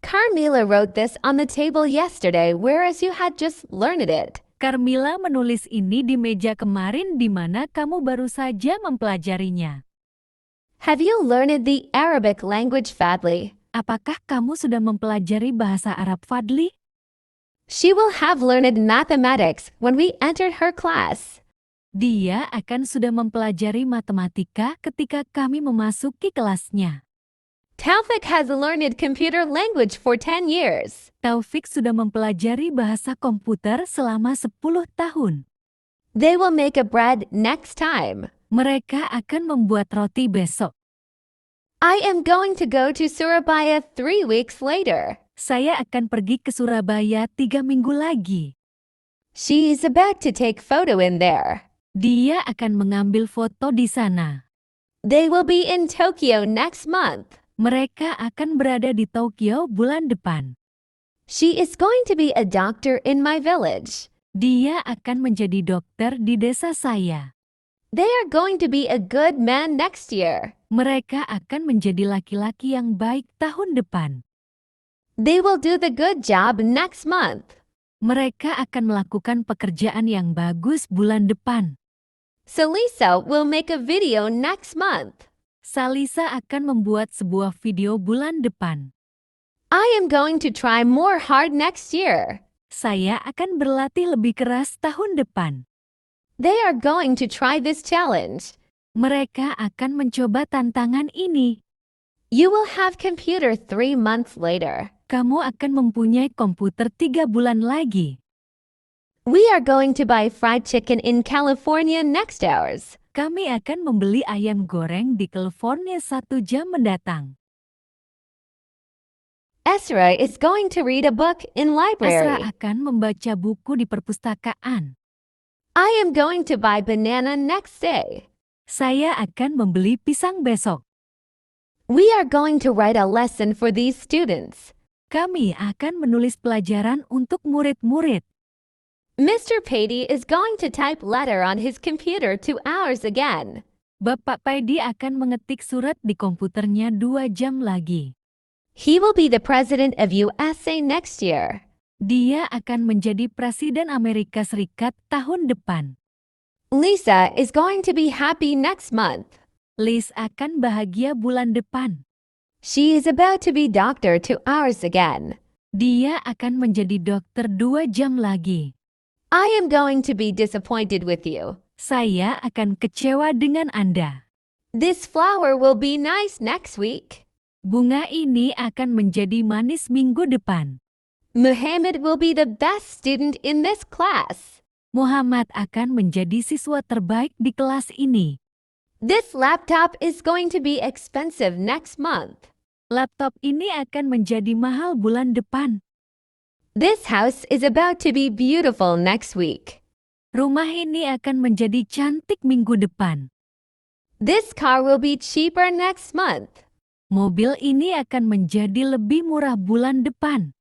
Carmela wrote this on the table yesterday, whereas you had just learned it. Carmila menulis ini di meja kemarin di mana kamu baru saja mempelajarinya. Have you learned the Arabic language, Fadli? Apakah kamu sudah mempelajari bahasa Arab, Fadli? She will have learned mathematics when we entered her class. Dia akan sudah mempelajari matematika ketika kami memasuki kelasnya. Taufik has learned computer language for 10 years. Taufik sudah mempelajari bahasa komputer selama 10 tahun. They will make a bread next time. Mereka akan membuat roti besok. I am going to go to Surabaya 3 weeks later. Saya akan pergi ke Surabaya 3 minggu lagi. She is about to take photo in there. Dia akan mengambil foto di sana. They will be in Tokyo next month. Mereka akan berada di Tokyo bulan depan. She is going to be a doctor in my village. Dia akan menjadi dokter di desa saya. They are going to be a good man next year. Mereka akan menjadi laki-laki yang baik tahun depan. They will do the good job next month. Mereka akan melakukan pekerjaan yang bagus bulan depan. Salisa will make a video next month. Salisa akan membuat sebuah video bulan depan. I am going to try more hard next year. Saya akan berlatih lebih keras tahun depan. They are going to try this challenge. Mereka akan mencoba tantangan ini. You will have computer 3 months later. Kamu akan mempunyai komputer 3 bulan lagi. We are going to buy fried chicken in California next hours. Kami akan membeli ayam goreng di California 1 jam mendatang. Esra is going to read a book in Esra library. akan membaca buku di perpustakaan. I am going to buy banana next day. Saya akan membeli pisang besok. We are going to write a lesson for these students. Kami akan menulis pelajaran untuk murid-murid. Mr. Patey is going to type letter on his computer 2 hours again. Bapak Paidi akan mengetik surat di komputernya 2 jam lagi. He will be the president of USA next year. Dia akan menjadi Presiden Amerika Serikat tahun depan. Lisa is going to be happy next month. Liz akan bahagia bulan depan. She is about to be doctor 2 hours again. Dia akan menjadi dokter 2 jam lagi. I am going to be disappointed with you. Saya akan kecewa dengan Anda. This flower will be nice next week. Bunga ini akan menjadi manis minggu depan. Muhammad will be the best student in this class. Muhammad akan menjadi siswa terbaik di kelas ini. This laptop is going to be expensive next month. Laptop ini akan menjadi mahal bulan depan. This house is about to be beautiful next week. Rumah ini akan menjadi cantik minggu depan. This car will be cheaper next month. Mobil ini akan menjadi lebih murah bulan depan.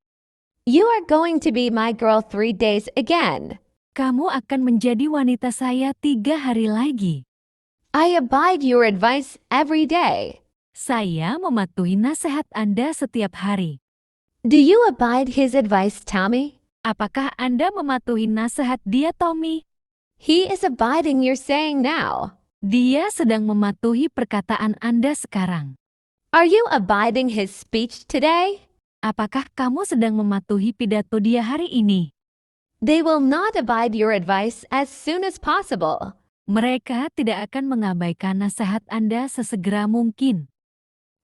You are going to be my girl 3 days again. Kamu akan menjadi wanita saya 3 hari lagi. I abide your advice every day. Saya mematuhi nasihat Anda setiap hari. Do you abide his advice, Tommy? Apakah Anda mematuhi nasihat dia, Tommy? He is abiding your saying now. Dia sedang mematuhi perkataan Anda sekarang. Are you abiding his speech today? Apakah kamu sedang mematuhi pidato dia hari ini? They will not abide your advice as soon as possible. Mereka tidak akan mengabaikan nasihat Anda sesegera mungkin.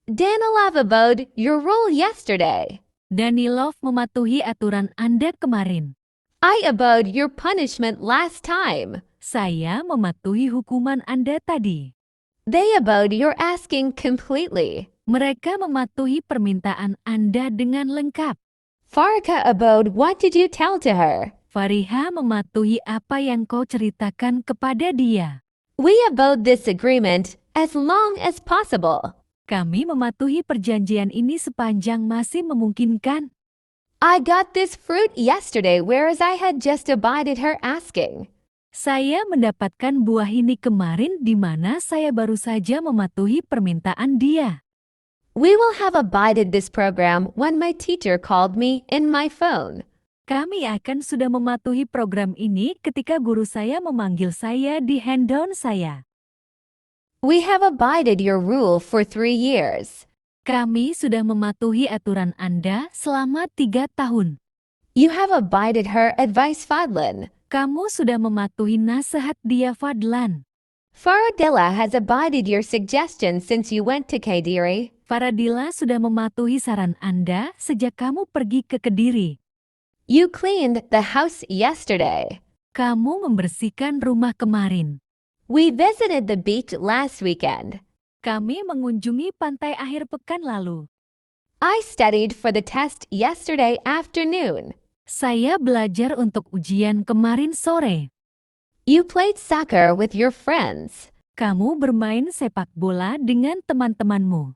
Danilov abode your rule yesterday. Danilov mematuhi aturan Anda kemarin. I abode your punishment last time. Saya mematuhi hukuman Anda tadi. They abode your asking completely. Mereka mematuhi permintaan Anda dengan lengkap. Farka abode what did you tell to her? Fariha mematuhi apa yang kau ceritakan kepada dia. We abode this agreement as long as possible. Kami mematuhi perjanjian ini sepanjang masih memungkinkan. I got this fruit yesterday whereas I had just abided her asking. Saya mendapatkan buah ini kemarin di mana saya baru saja mematuhi permintaan dia. We will have abided this program when my teacher called me in my phone. Kami akan sudah mematuhi program ini ketika guru saya memanggil saya di handphone saya. We have abided your rule for 3 years. Kami sudah mematuhi aturan Anda selama 3 tahun. You have abided her advice, Fadlan. Kamu sudah mematuhi nasihat dia, Fadlan. Faradilla has abided your suggestion since you went to Kediri. Faradila sudah mematuhi saran Anda sejak kamu pergi ke Kediri. You cleaned the house yesterday. Kamu membersihkan rumah kemarin. We visited the beach last weekend. Kami mengunjungi pantai akhir pekan lalu. I studied for the test yesterday afternoon. Saya belajar untuk ujian kemarin sore. You played soccer with your friends. Kamu bermain sepak bola dengan teman-temanmu.